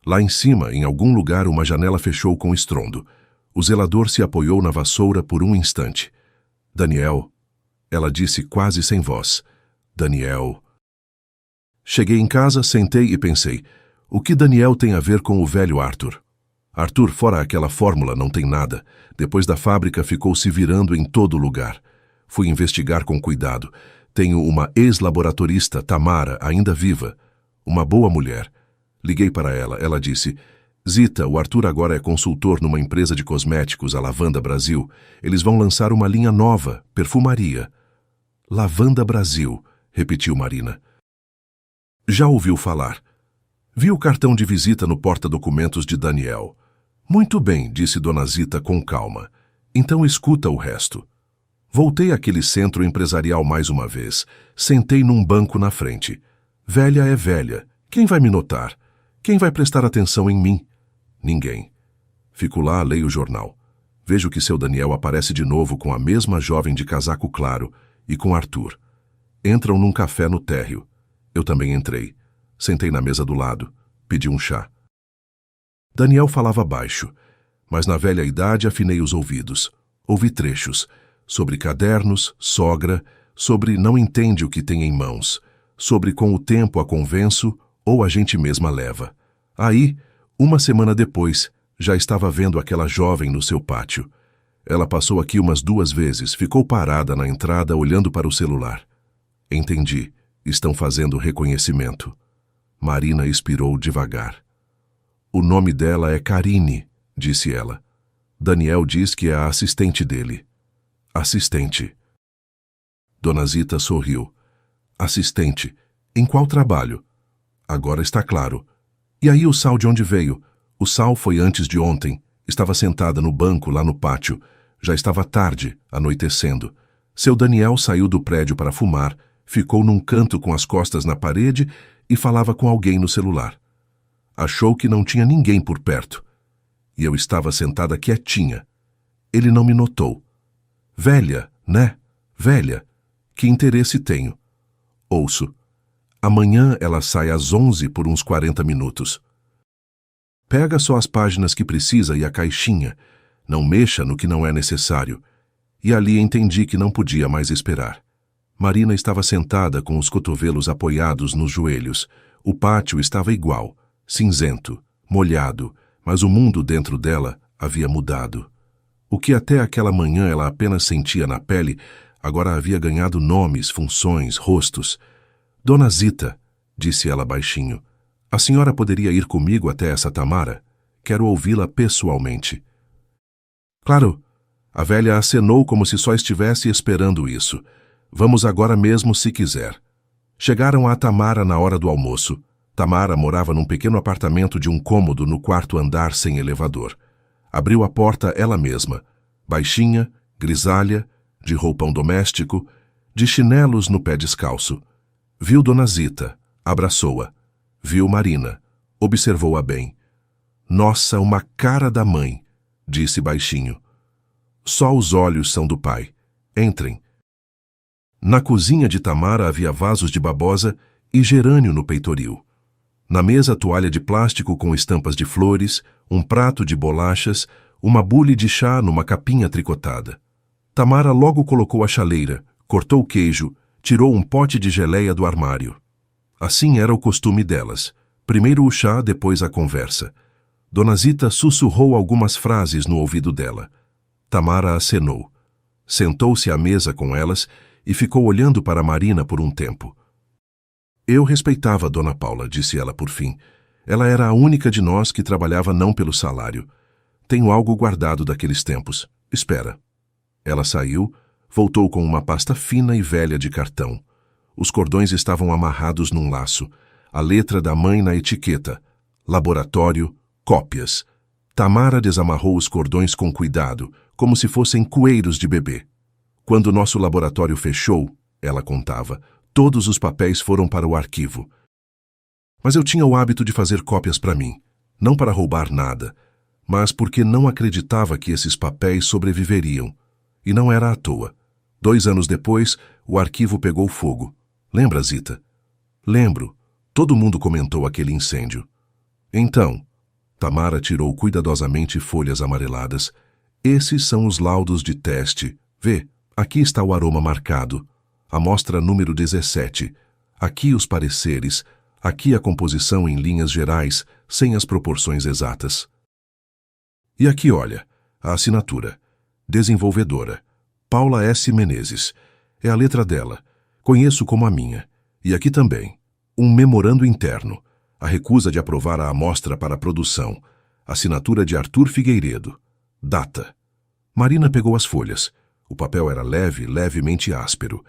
A: Lá em cima, em algum lugar, uma janela fechou com estrondo. O zelador se apoiou na vassoura por um instante. Daniel, ela disse quase sem voz. Daniel. Cheguei em casa, sentei e pensei, o que Daniel tem a ver com o velho Arthur? Arthur, fora aquela fórmula, não tem nada. Depois da fábrica, ficou se virando em todo lugar. Fui investigar com cuidado. Tenho uma ex-laboratorista, Tamara, ainda viva. Uma boa mulher. Liguei para ela. Ela disse, Zita, o Arthur agora é consultor numa empresa de cosméticos, a Lavanda Brasil. Eles vão lançar uma linha nova, perfumaria. Lavanda Brasil, repetiu Marina. Já ouviu falar. Vi o cartão de visita no porta-documentos de Daniel. Muito bem, disse Dona Zita com calma. Então escuta o resto. Voltei àquele centro empresarial mais uma vez. Sentei num banco na frente. Velha é velha. Quem vai me notar? Quem vai prestar atenção em mim? Ninguém. Fico lá, leio o jornal. Vejo que seu Daniel aparece de novo com a mesma jovem de casaco claro e com Arthur. Entram num café no térreo. Eu também entrei. Sentei na mesa do lado. Pedi um chá. Daniel falava baixo, mas na velha idade afinei os ouvidos. Ouvi trechos sobre cadernos, sogra, sobre não entende o que tem em mãos, sobre com o tempo a convenço ou a gente mesma leva. Aí, 1 semana depois, já estava vendo aquela jovem no seu pátio. Ela passou aqui umas 2 vezes, ficou parada na entrada olhando para o celular. Entendi, estão fazendo reconhecimento. Marina expirou devagar. O nome dela é Karine, disse ela. Daniel diz que é a assistente dele. Assistente. Dona Zita sorriu. Assistente. Em qual trabalho? Agora está claro. E aí o Sal de onde veio? O Sal foi antes de ontem. Estava sentada no banco lá no pátio. Já estava tarde, anoitecendo. Seu Daniel saiu do prédio para fumar, ficou num canto com as costas na parede e falava com alguém no celular. Achou que não tinha ninguém por perto. E eu estava sentada quietinha. Ele não me notou. Velha, né? Velha. Que interesse tenho? Ouço. Amanhã ela sai às 11 por uns 40 minutos. Pega só as páginas que precisa e a caixinha. Não mexa no que não é necessário. E ali entendi que não podia mais esperar. Marina estava sentada com os cotovelos apoiados nos joelhos. O pátio estava igual, cinzento, molhado, mas o mundo dentro dela havia mudado. O que até aquela manhã ela apenas sentia na pele, agora havia ganhado nomes, funções, rostos. Dona Zita, disse ela baixinho, a senhora poderia ir comigo até essa Tamara? Quero ouvi-la pessoalmente. Claro. A velha acenou como se só estivesse esperando isso. Vamos agora mesmo se quiser. Chegaram a Tamara na hora do almoço. Tamara morava num pequeno apartamento de um cômodo no quarto andar sem elevador. Abriu a porta ela mesma, baixinha, grisalha, de roupão doméstico, de chinelos no pé descalço. Viu Dona Zita, abraçou-a. Viu Marina, observou-a bem. Nossa, uma cara da mãe, disse baixinho. Só os olhos são do pai. Entrem. Na cozinha de Tamara havia vasos de babosa e gerânio no peitoril. Na mesa, toalha de plástico com estampas de flores, um prato de bolachas, uma bule de chá numa capinha tricotada. Tamara logo colocou a chaleira, cortou o queijo, tirou um pote de geleia do armário. Assim era o costume delas. Primeiro o chá, depois a conversa. Dona Zita sussurrou algumas frases no ouvido dela. Tamara acenou. Sentou-se à mesa com elas e ficou olhando para Marina por um tempo. Eu respeitava Dona Paula, disse ela por fim. Ela era a única de nós que trabalhava não pelo salário. Tenho algo guardado daqueles tempos. Espera. Ela saiu, voltou com uma pasta fina e velha de cartão. Os cordões estavam amarrados num laço. A letra da mãe na etiqueta. Laboratório, cópias. Tamara desamarrou os cordões com cuidado, como se fossem coeiros de bebê. Quando nosso laboratório fechou, ela contava, todos os papéis foram para o arquivo. Mas eu tinha o hábito de fazer cópias para mim, não para roubar nada, mas porque não acreditava que esses papéis sobreviveriam. E não era à toa. 2 anos depois, o arquivo pegou fogo. Lembra, Zita? Lembro. Todo mundo comentou aquele incêndio. Então, Tamara tirou cuidadosamente folhas amareladas. Esses são os laudos de teste. Vê, aqui está o aroma marcado. Amostra número 17. Aqui os pareceres. Aqui a composição em linhas gerais, sem as proporções exatas. E aqui, olha, a assinatura. Desenvolvedora. Paula S. Menezes. É a letra dela. Conheço como a minha. E aqui também. Um memorando interno. A recusa de aprovar a amostra para a produção. Assinatura de Arthur Figueiredo. Data. Marina pegou as folhas. O papel era leve, levemente áspero.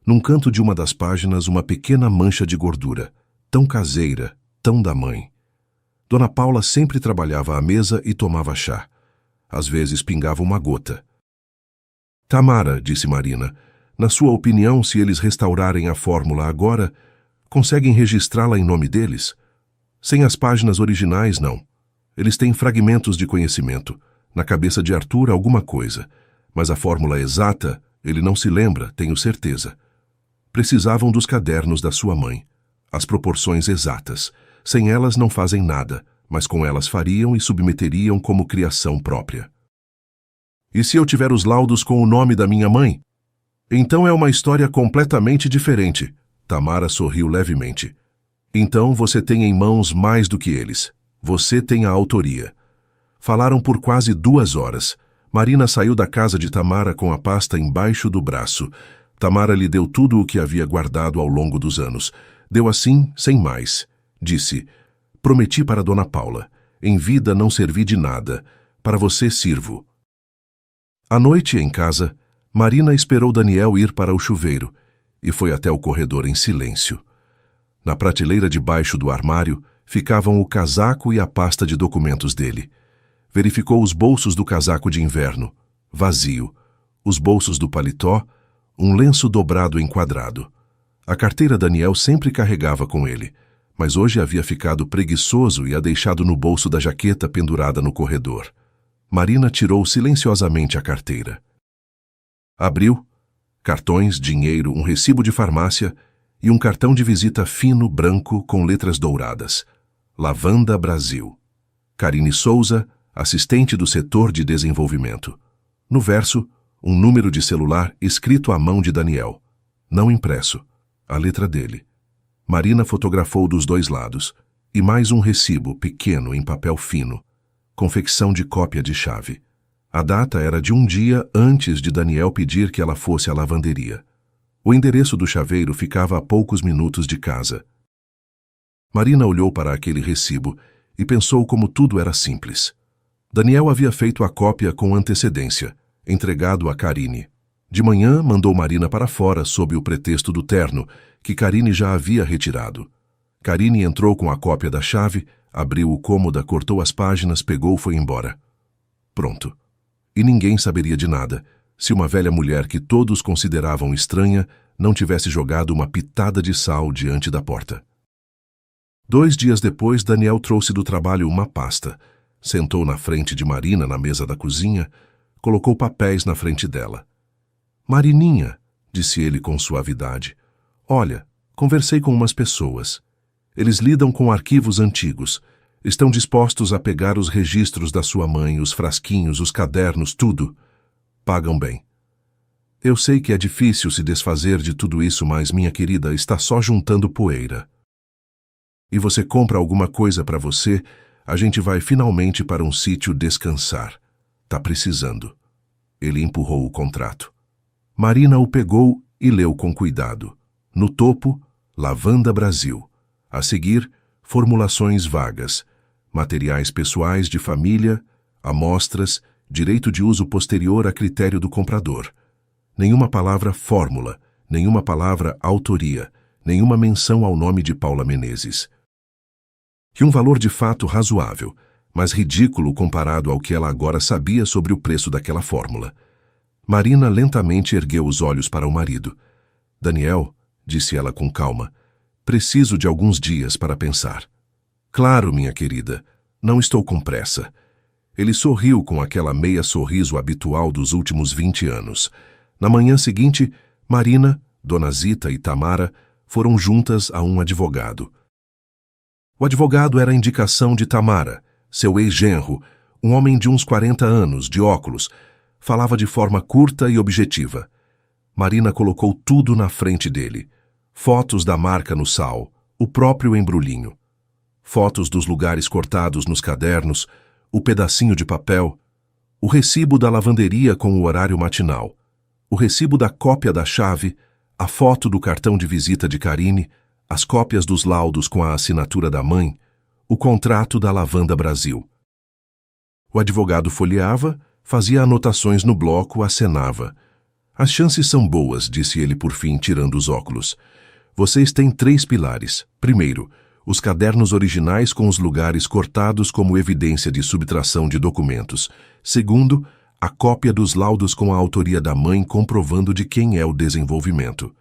A: Num canto de uma das páginas, uma pequena mancha de gordura. Tão caseira, tão da mãe. Dona Paula sempre trabalhava à mesa e tomava chá. Às vezes pingava uma gota. Tamara, disse Marina, na sua opinião, se eles restaurarem a fórmula agora, conseguem registrá-la em nome deles? Sem as páginas originais, não. Eles têm fragmentos de conhecimento. Na cabeça de Arthur, alguma coisa. Mas a fórmula exata, ele não se lembra, tenho certeza. Precisavam dos cadernos da sua mãe. As proporções exatas. Sem elas não fazem nada, mas com elas fariam e submeteriam como criação própria. E se eu tiver os laudos com o nome da minha mãe? Então é uma história completamente diferente. Tamara sorriu levemente. Então você tem em mãos mais do que eles. Você tem a autoria. Falaram por quase 2 horas. Marina saiu da casa de Tamara com a pasta embaixo do braço. Tamara lhe deu tudo o que havia guardado ao longo dos anos. Deu assim, sem mais. Disse, prometi para Dona Paula. Em vida não servi de nada. Para você sirvo. À noite, em casa, Marina esperou Daniel ir para o chuveiro e foi até o corredor em silêncio. Na prateleira debaixo do armário ficavam o casaco e a pasta de documentos dele. Verificou os bolsos do casaco de inverno, vazio, os bolsos do paletó, um lenço dobrado em quadrado. A carteira Daniel sempre carregava com ele, mas hoje havia ficado preguiçoso e a deixado no bolso da jaqueta pendurada no corredor. Marina tirou silenciosamente a carteira. Abriu. Cartões, dinheiro, um recibo de farmácia e um cartão de visita fino, branco, com letras douradas. Lavanda Brasil. Karine Souza, assistente do setor de desenvolvimento. No verso, um número de celular escrito à mão de Daniel. Não impresso. A letra dele. Marina fotografou dos dois lados. E mais um recibo, pequeno, em papel fino. Confecção de cópia de chave. A data era de um dia antes de Daniel pedir que ela fosse à lavanderia. O endereço do chaveiro ficava a poucos minutos de casa. Marina olhou para aquele recibo e pensou como tudo era simples. Daniel havia feito a cópia com antecedência, entregado a Karine. De manhã, mandou Marina para fora sob o pretexto do terno, que Karine já havia retirado. Karine entrou com a cópia da chave, abriu o cômoda, cortou as páginas, pegou e foi embora. Pronto. E ninguém saberia de nada, se uma velha mulher que todos consideravam estranha não tivesse jogado uma pitada de sal diante da porta. 2 dias depois, Daniel trouxe do trabalho uma pasta, sentou na frente de Marina na mesa da cozinha, colocou papéis na frente dela. Marininha, disse ele com suavidade, olha, conversei com umas pessoas. Eles lidam com arquivos antigos. Estão dispostos a pegar os registros da sua mãe, os frasquinhos, os cadernos, tudo. Pagam bem. Eu sei que é difícil se desfazer de tudo isso, mas, minha querida, está só juntando poeira. E você compra alguma coisa para você, a gente vai finalmente para um sítio descansar. Tá precisando. Ele empurrou o contrato. Marina o pegou e leu com cuidado. No topo, Lavanda Brasil. A seguir, formulações vagas. Materiais pessoais de família, amostras, direito de uso posterior a critério do comprador. Nenhuma palavra fórmula, nenhuma palavra autoria, nenhuma menção ao nome de Paula Menezes. Que um valor de fato razoável, mas ridículo comparado ao que ela agora sabia sobre o preço daquela fórmula. Marina lentamente ergueu os olhos para o marido. Daniel, disse ela com calma, preciso de alguns dias para pensar. Claro, minha querida, não estou com pressa. Ele sorriu com aquela meia sorriso habitual dos últimos 20 anos. Na manhã seguinte, Marina, Dona Zita e Tamara foram juntas a um advogado. O advogado era a indicação de Tamara, seu ex-genro, um homem de uns 40 anos, de óculos. Falava de forma curta e objetiva. Marina colocou tudo na frente dele. Fotos da marca no sal, o próprio embrulhinho. Fotos dos lugares cortados nos cadernos, o pedacinho de papel, o recibo da lavanderia com o horário matinal, o recibo da cópia da chave, a foto do cartão de visita de Karine, as cópias dos laudos com a assinatura da mãe, o contrato da Lavanda Brasil. O advogado folheava, fazia anotações no bloco, acenava. As chances são boas, disse ele por fim, tirando os óculos. Vocês têm 3 pilares. Primeiro, os cadernos originais com os lugares cortados como evidência de subtração de documentos. Segundo, a cópia dos laudos com a autoria da mãe comprovando de quem é o desenvolvimento.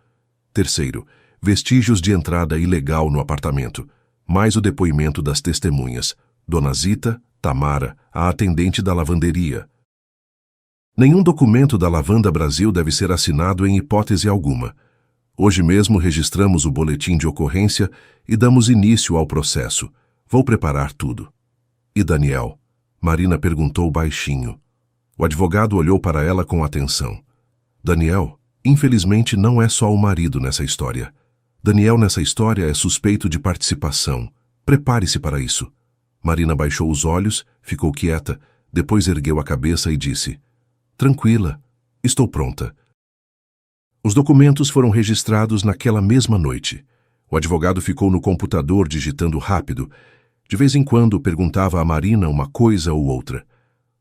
A: Terceiro, vestígios de entrada ilegal no apartamento, mais o depoimento das testemunhas, Dona Zita, Tamara, a atendente da lavanderia. Nenhum documento da Lavanda Brasil deve ser assinado em hipótese alguma. Hoje mesmo registramos o boletim de ocorrência e damos início ao processo. Vou preparar tudo. E Daniel? Marina perguntou baixinho. O advogado olhou para ela com atenção. Daniel, infelizmente, não é só o marido nessa história. Daniel nessa história é suspeito de participação. Prepare-se para isso. Marina baixou os olhos, ficou quieta, depois ergueu a cabeça e disse: Tranquila, estou pronta. Os documentos foram registrados naquela mesma noite. O advogado ficou no computador digitando rápido. De vez em quando perguntava a Marina uma coisa ou outra.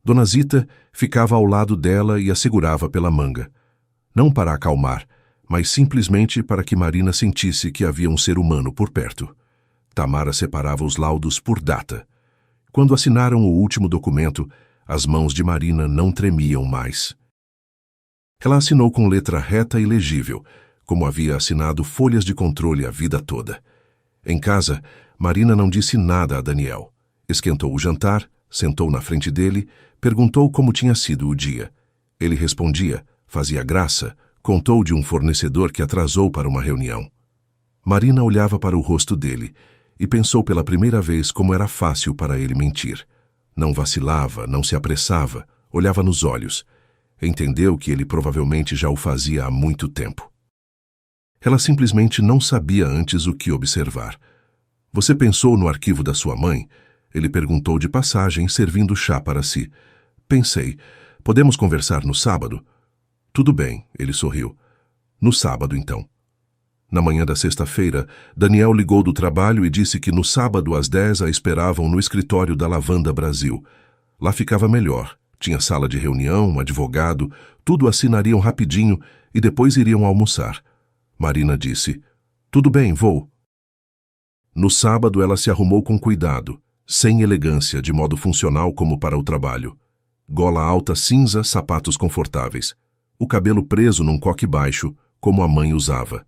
A: Dona Zita ficava ao lado dela e a segurava pela manga. não para acalmar, mas simplesmente para que Marina sentisse que havia um ser humano por perto. Tamara separava os laudos por data. Quando assinaram o último documento, as mãos de Marina não tremiam mais. Ela assinou com letra reta e legível, como havia assinado folhas de controle a vida toda. Em casa, Marina não disse nada a Daniel. Esquentou o jantar, sentou na frente dele, perguntou como tinha sido o dia. Ele respondia, fazia graça, contou de um fornecedor que atrasou para uma reunião. Marina olhava para o rosto dele e pensou pela primeira vez como era fácil para ele mentir. Não vacilava, não se apressava, olhava nos olhos. Entendeu que ele provavelmente já o fazia há muito tempo. Ela simplesmente não sabia antes o que observar. Você pensou no arquivo da sua mãe? Ele perguntou de passagem, servindo chá para si. Pensei, podemos conversar no sábado? Tudo bem, ele sorriu. No sábado, então. Na manhã da sexta-feira, Daniel ligou do trabalho e disse que no sábado às 10 a esperavam no escritório da Lavanda Brasil. Lá ficava melhor. Tinha sala de reunião, um advogado, tudo assinariam rapidinho e depois iriam almoçar. Marina disse, tudo bem, vou. No sábado ela se arrumou com cuidado, sem elegância, de modo funcional como para o trabalho. Gola alta cinza, sapatos confortáveis. O cabelo preso num coque baixo, como a mãe usava.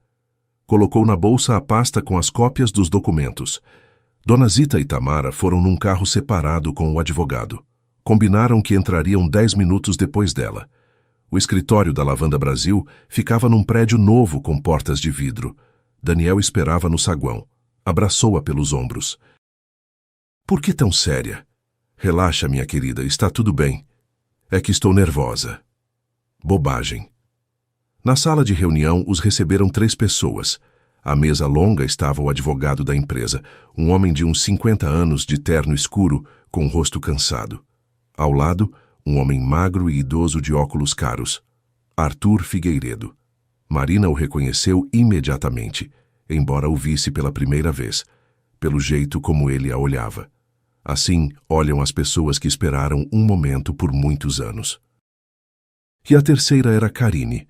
A: Colocou na bolsa a pasta com as cópias dos documentos. Dona Zita e Tamara foram num carro separado com o advogado. Combinaram que entrariam 10 minutos depois dela. O escritório da Lavanda Brasil ficava num prédio novo com portas de vidro. Daniel esperava no saguão. Abraçou-a pelos ombros. Por que tão séria? Relaxa, minha querida, está tudo bem. É que estou nervosa. Bobagem. Na sala de reunião, os receberam 3 pessoas. À mesa longa estava o advogado da empresa, um homem de uns 50 anos, de terno escuro, com o rosto cansado. Ao lado, um homem magro e idoso de óculos caros. Arthur Figueiredo. Marina o reconheceu imediatamente, embora o visse pela primeira vez, pelo jeito como ele a olhava. Assim olham as pessoas que esperaram um momento por muitos anos. E a terceira era Karine,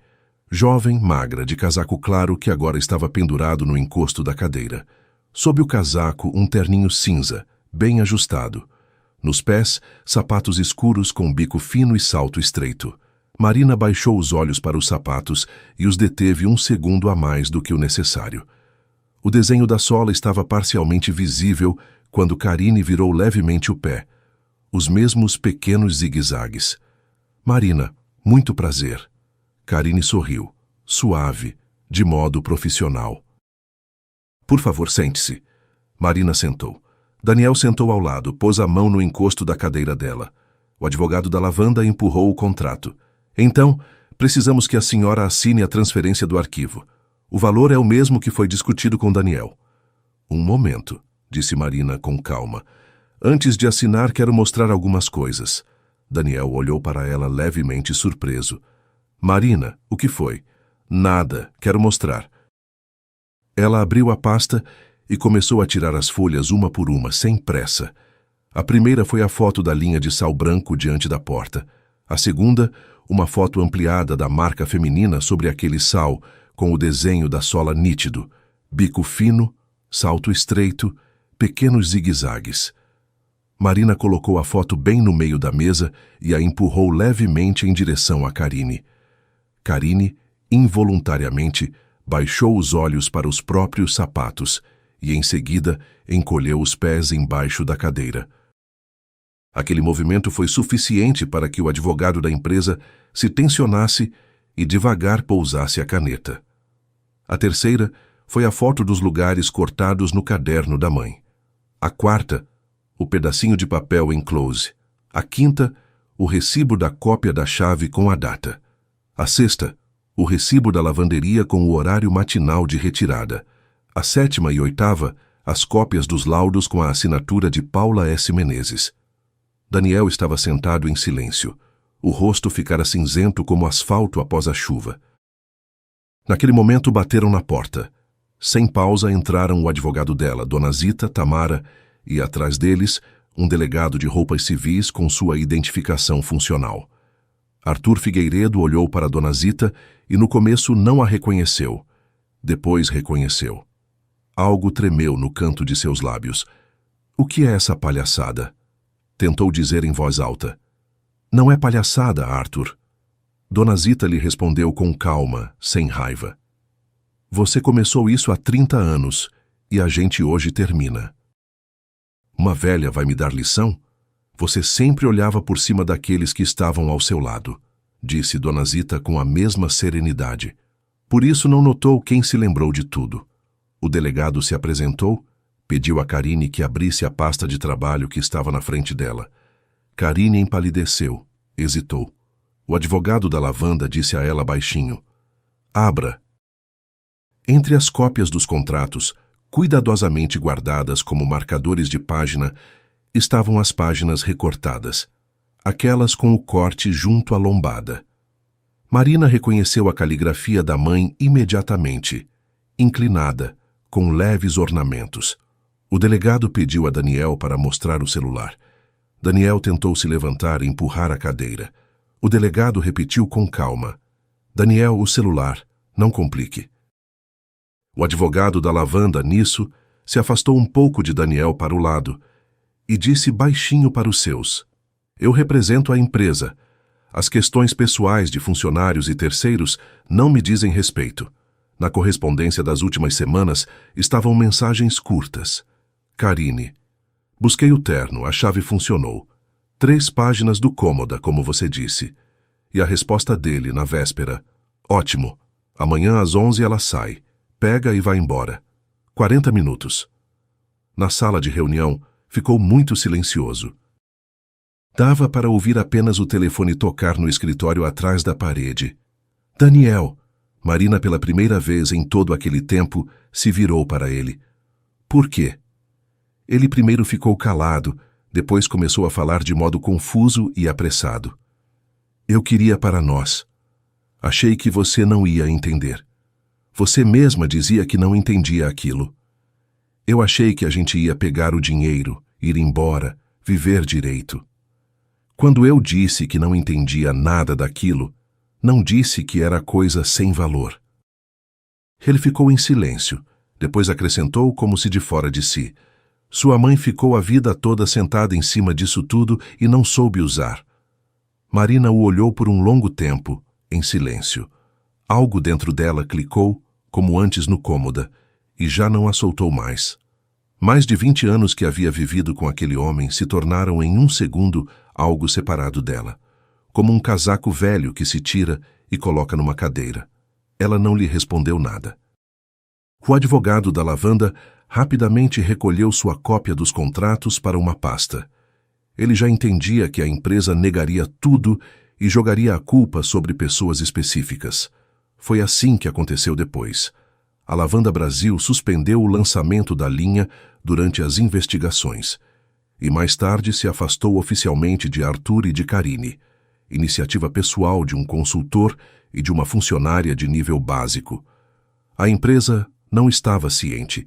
A: jovem, magra, de casaco claro que agora estava pendurado no encosto da cadeira. Sob o casaco, um terninho cinza, bem ajustado. Nos pés, sapatos escuros com bico fino e salto estreito. Marina baixou os olhos para os sapatos e os deteve 1 segundo a mais do que o necessário. O desenho da sola estava parcialmente visível quando Karine virou levemente o pé. Os mesmos pequenos zigue-zagues. Marina, muito prazer. Karine sorriu, suave, de modo profissional. Por favor, sente-se. Marina sentou. Daniel sentou ao lado, pôs a mão no encosto da cadeira dela. O advogado da Lavanda empurrou o contrato. Então, precisamos que a senhora assine a transferência do arquivo. O valor é o mesmo que foi discutido com Daniel. Um momento, disse Marina com calma. Antes de assinar, quero mostrar algumas coisas. Daniel olhou para ela levemente surpreso. Marina, o que foi? Nada, quero mostrar. Ela abriu a pasta e começou a tirar as folhas uma por uma, sem pressa. A primeira foi a foto da linha de sal branco diante da porta. A segunda, uma foto ampliada da marca feminina sobre aquele sal, com o desenho da sola nítido, bico fino, salto estreito, pequenos zigue-zagues. Marina colocou a foto bem no meio da mesa e a empurrou levemente em direção a Karine. Karine, involuntariamente, baixou os olhos para os próprios sapatos e, em seguida, encolheu os pés embaixo da cadeira. Aquele movimento foi suficiente para que o advogado da empresa se tensionasse e devagar pousasse a caneta. A terceira foi a foto dos lugares cortados no caderno da mãe. A quarta, o pedacinho de papel em close. A quinta, o recibo da cópia da chave com a data. A sexta, o recibo da lavanderia com o horário matinal de retirada. A sétima e oitava, as cópias dos laudos com a assinatura de Paula S. Menezes. Daniel estava sentado em silêncio. O rosto ficara cinzento como asfalto após a chuva. Naquele momento bateram na porta. Sem pausa entraram o advogado dela, Dona Zita, Tamara, e atrás deles, um delegado de roupas civis com sua identificação funcional. Arthur Figueiredo olhou para Dona Zita e no começo não a reconheceu. Depois reconheceu. Algo tremeu no canto de seus lábios. O que é essa palhaçada? Tentou dizer em voz alta. Não é palhaçada, Arthur. Dona Zita lhe respondeu com calma, sem raiva. Você começou isso há 30 anos e a gente hoje termina. Uma velha vai me dar lição? Você sempre olhava por cima daqueles que estavam ao seu lado, disse Dona Zita com a mesma serenidade. Por isso não notou quem se lembrou de tudo. O delegado se apresentou, pediu a Carine que abrisse a pasta de trabalho que estava na frente dela. Carine empalideceu, hesitou. O advogado da lavanda disse a ela baixinho: Abra. Entre as cópias dos contratos, cuidadosamente guardadas como marcadores de página, estavam as páginas recortadas, aquelas com o corte junto à lombada. Marina reconheceu a caligrafia da mãe imediatamente, inclinada, com leves ornamentos. O delegado pediu a Daniel para mostrar o celular. Daniel tentou se levantar e empurrar a cadeira. O delegado repetiu com calma: Daniel, o celular, não complique. O advogado da lavanda, nisso, se afastou um pouco de Daniel para o lado e disse baixinho para os seus: Eu represento a empresa. As questões pessoais de funcionários e terceiros não me dizem respeito. Na correspondência das últimas semanas estavam mensagens curtas. Carine. Busquei o terno, a chave funcionou. 3 páginas do cômoda, como você disse. E a resposta dele, na véspera: Ótimo. Amanhã às 11 ela sai. Pega e vai embora. 40 minutos. Na sala de reunião, ficou muito silencioso. Dava para ouvir apenas o telefone tocar no escritório atrás da parede. Daniel! Marina, pela primeira vez em todo aquele tempo, se virou para ele. Por quê? Ele primeiro ficou calado, depois começou a falar de modo confuso e apressado. Eu queria para nós. Achei que você não ia entender. Você mesma dizia que não entendia aquilo. Eu achei que a gente ia pegar o dinheiro, ir embora, viver direito. Quando eu disse que não entendia nada daquilo, não disse que era coisa sem valor. Ele ficou em silêncio, depois acrescentou como se de fora de si. Sua mãe ficou a vida toda sentada em cima disso tudo e não soube usar. Marina o olhou por um longo tempo, em silêncio. Algo dentro dela clicou, como antes no cômoda, e já não a soltou mais. Mais de 20 anos que havia vivido com aquele homem se tornaram em um segundo algo separado dela, como um casaco velho que se tira e coloca numa cadeira. Ela não lhe respondeu nada. O advogado da lavanda rapidamente recolheu sua cópia dos contratos para uma pasta. Ele já entendia que a empresa negaria tudo e jogaria a culpa sobre pessoas específicas. Foi assim que aconteceu depois. A Lavanda Brasil suspendeu o lançamento da linha durante as investigações e mais tarde se afastou oficialmente de Arthur e de Carine, iniciativa pessoal de um consultor e de uma funcionária de nível básico. A empresa não estava ciente.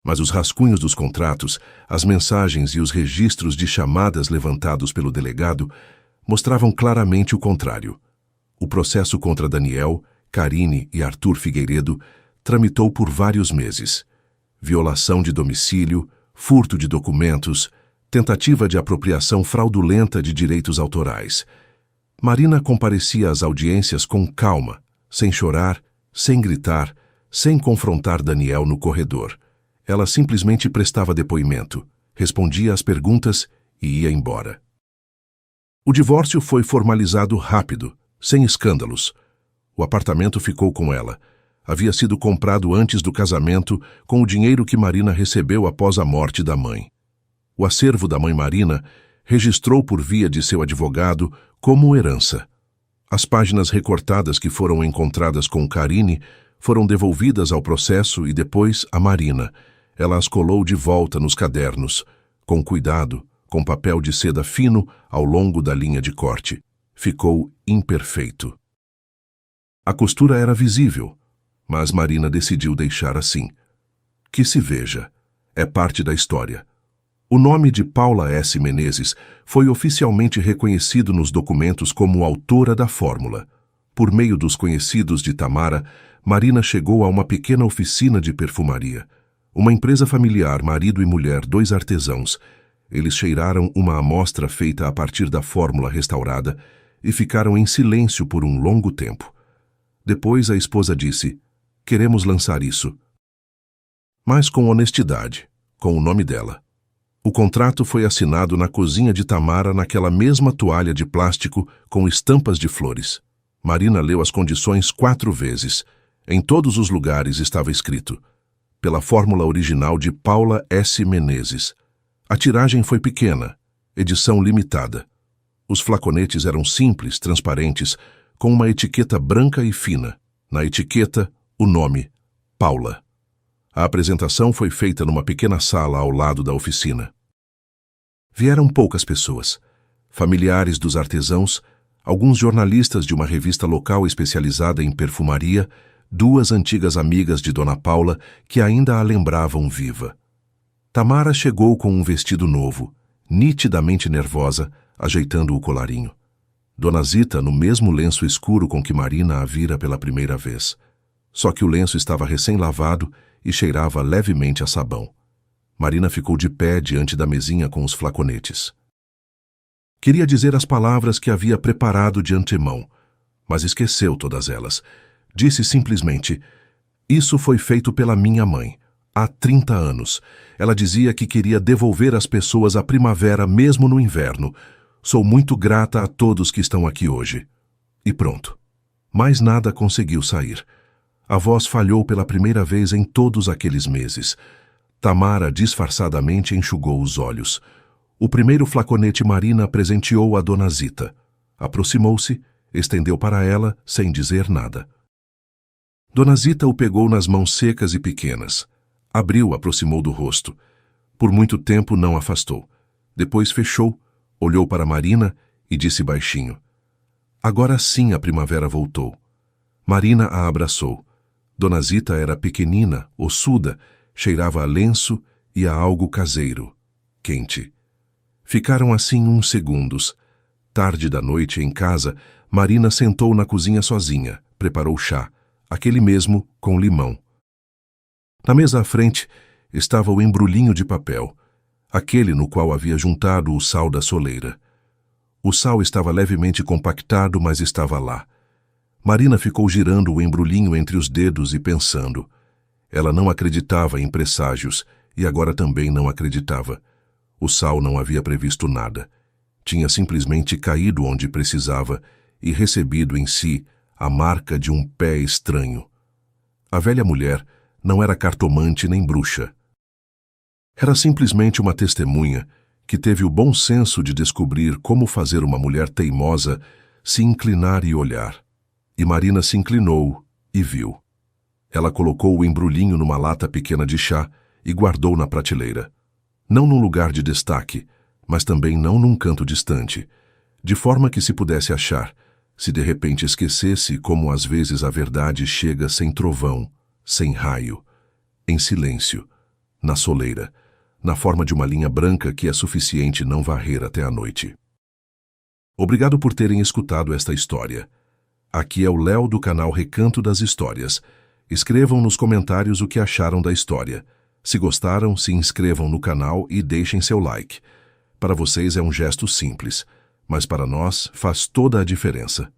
A: Mas os rascunhos dos contratos, as mensagens e os registros de chamadas levantados pelo delegado mostravam claramente o contrário. O processo contra Daniel, Carine e Arthur Figueiredo tramitou por vários meses. Violação de domicílio, furto de documentos, tentativa de apropriação fraudulenta de direitos autorais. Marina comparecia às audiências com calma, sem chorar, sem gritar, sem confrontar Daniel no corredor. Ela simplesmente prestava depoimento, respondia às perguntas e ia embora. O divórcio foi formalizado rápido, sem escândalos. O apartamento ficou com ela. Havia sido comprado antes do casamento com o dinheiro que Marina recebeu após a morte da mãe. O acervo da mãe Marina registrou por via de seu advogado como herança. As páginas recortadas que foram encontradas com Carine foram devolvidas ao processo e depois a Marina. Ela as colou de volta nos cadernos, com cuidado, com papel de seda fino ao longo da linha de corte. Ficou imperfeito. A costura era visível, mas Marina decidiu deixar assim. Que se veja. É parte da história. O nome de Paula S. Menezes foi oficialmente reconhecido nos documentos como autora da fórmula. Por meio dos conhecidos de Tamara, Marina chegou a uma pequena oficina de perfumaria. Uma empresa familiar, marido e mulher, 2 artesãos. Eles cheiraram uma amostra feita a partir da fórmula restaurada e ficaram em silêncio por um longo tempo. Depois a esposa disse: "Queremos lançar isso." Mas com honestidade, com o nome dela. O contrato foi assinado na cozinha de Tamara naquela mesma toalha de plástico com estampas de flores. Marina leu as condições 4 vezes. Em todos os lugares estava escrito: pela fórmula original de Paula S. Menezes. A tiragem foi pequena, edição limitada. Os flaconetes eram simples, transparentes, com uma etiqueta branca e fina. Na etiqueta, o nome: Paula. A apresentação foi feita numa pequena sala ao lado da oficina. Vieram poucas pessoas. Familiares dos artesãos, alguns jornalistas de uma revista local especializada em perfumaria, 2 antigas amigas de Dona Paula que ainda a lembravam viva. Tamara chegou com um vestido novo, nitidamente nervosa, ajeitando o colarinho. Dona Zita no mesmo lenço escuro com que Marina a vira pela primeira vez. Só que o lenço estava recém-lavado e cheirava levemente a sabão. Marina ficou de pé diante da mesinha com os flaconetes. Queria dizer as palavras que havia preparado de antemão, mas esqueceu todas elas. Disse simplesmente: "Isso foi feito pela minha mãe. Há 30 anos. Ela dizia que queria devolver às pessoas a primavera mesmo no inverno. Sou muito grata a todos que estão aqui hoje." E pronto. Mais nada conseguiu sair. A voz falhou pela primeira vez em todos aqueles meses. Tamara disfarçadamente enxugou os olhos. O primeiro flaconete Marina presenteou a Dona Zita. Aproximou-se, estendeu para ela, sem dizer nada. Dona Zita o pegou nas mãos secas e pequenas. Abriu, aproximou do rosto. Por muito tempo não afastou. Depois fechou, olhou para Marina e disse baixinho: "Agora sim a primavera voltou." Marina a abraçou. Dona Zita era pequenina, ossuda, cheirava a lenço e a algo caseiro, quente. Ficaram assim uns segundos. Tarde da noite, em casa, Marina sentou na cozinha sozinha, preparou chá, aquele mesmo com limão. Na mesa à frente estava o embrulhinho de papel, aquele no qual havia juntado o sal da soleira. O sal estava levemente compactado, mas estava lá. Marina ficou girando o embrulhinho entre os dedos e pensando. Ela não acreditava em presságios e agora também não acreditava. O sal não havia previsto nada. Tinha simplesmente caído onde precisava e recebido em si a marca de um pé estranho. A velha mulher não era cartomante nem bruxa. Era simplesmente uma testemunha que teve o bom senso de descobrir como fazer uma mulher teimosa se inclinar e olhar. E Marina se inclinou e viu. Ela colocou o embrulhinho numa lata pequena de chá e guardou na prateleira. Não num lugar de destaque, mas também não num canto distante, de forma que se pudesse achar, se de repente esquecesse como às vezes a verdade chega sem trovão, sem raio, em silêncio, na soleira, na forma de uma linha branca que é suficiente não varrer até a noite. Obrigado por terem escutado esta história. Aqui é o Léo do canal Recanto das Histórias. Escrevam nos comentários o que acharam da história. Se gostaram, se inscrevam no canal e deixem seu like. Para vocês é um gesto simples, mas para nós faz toda a diferença.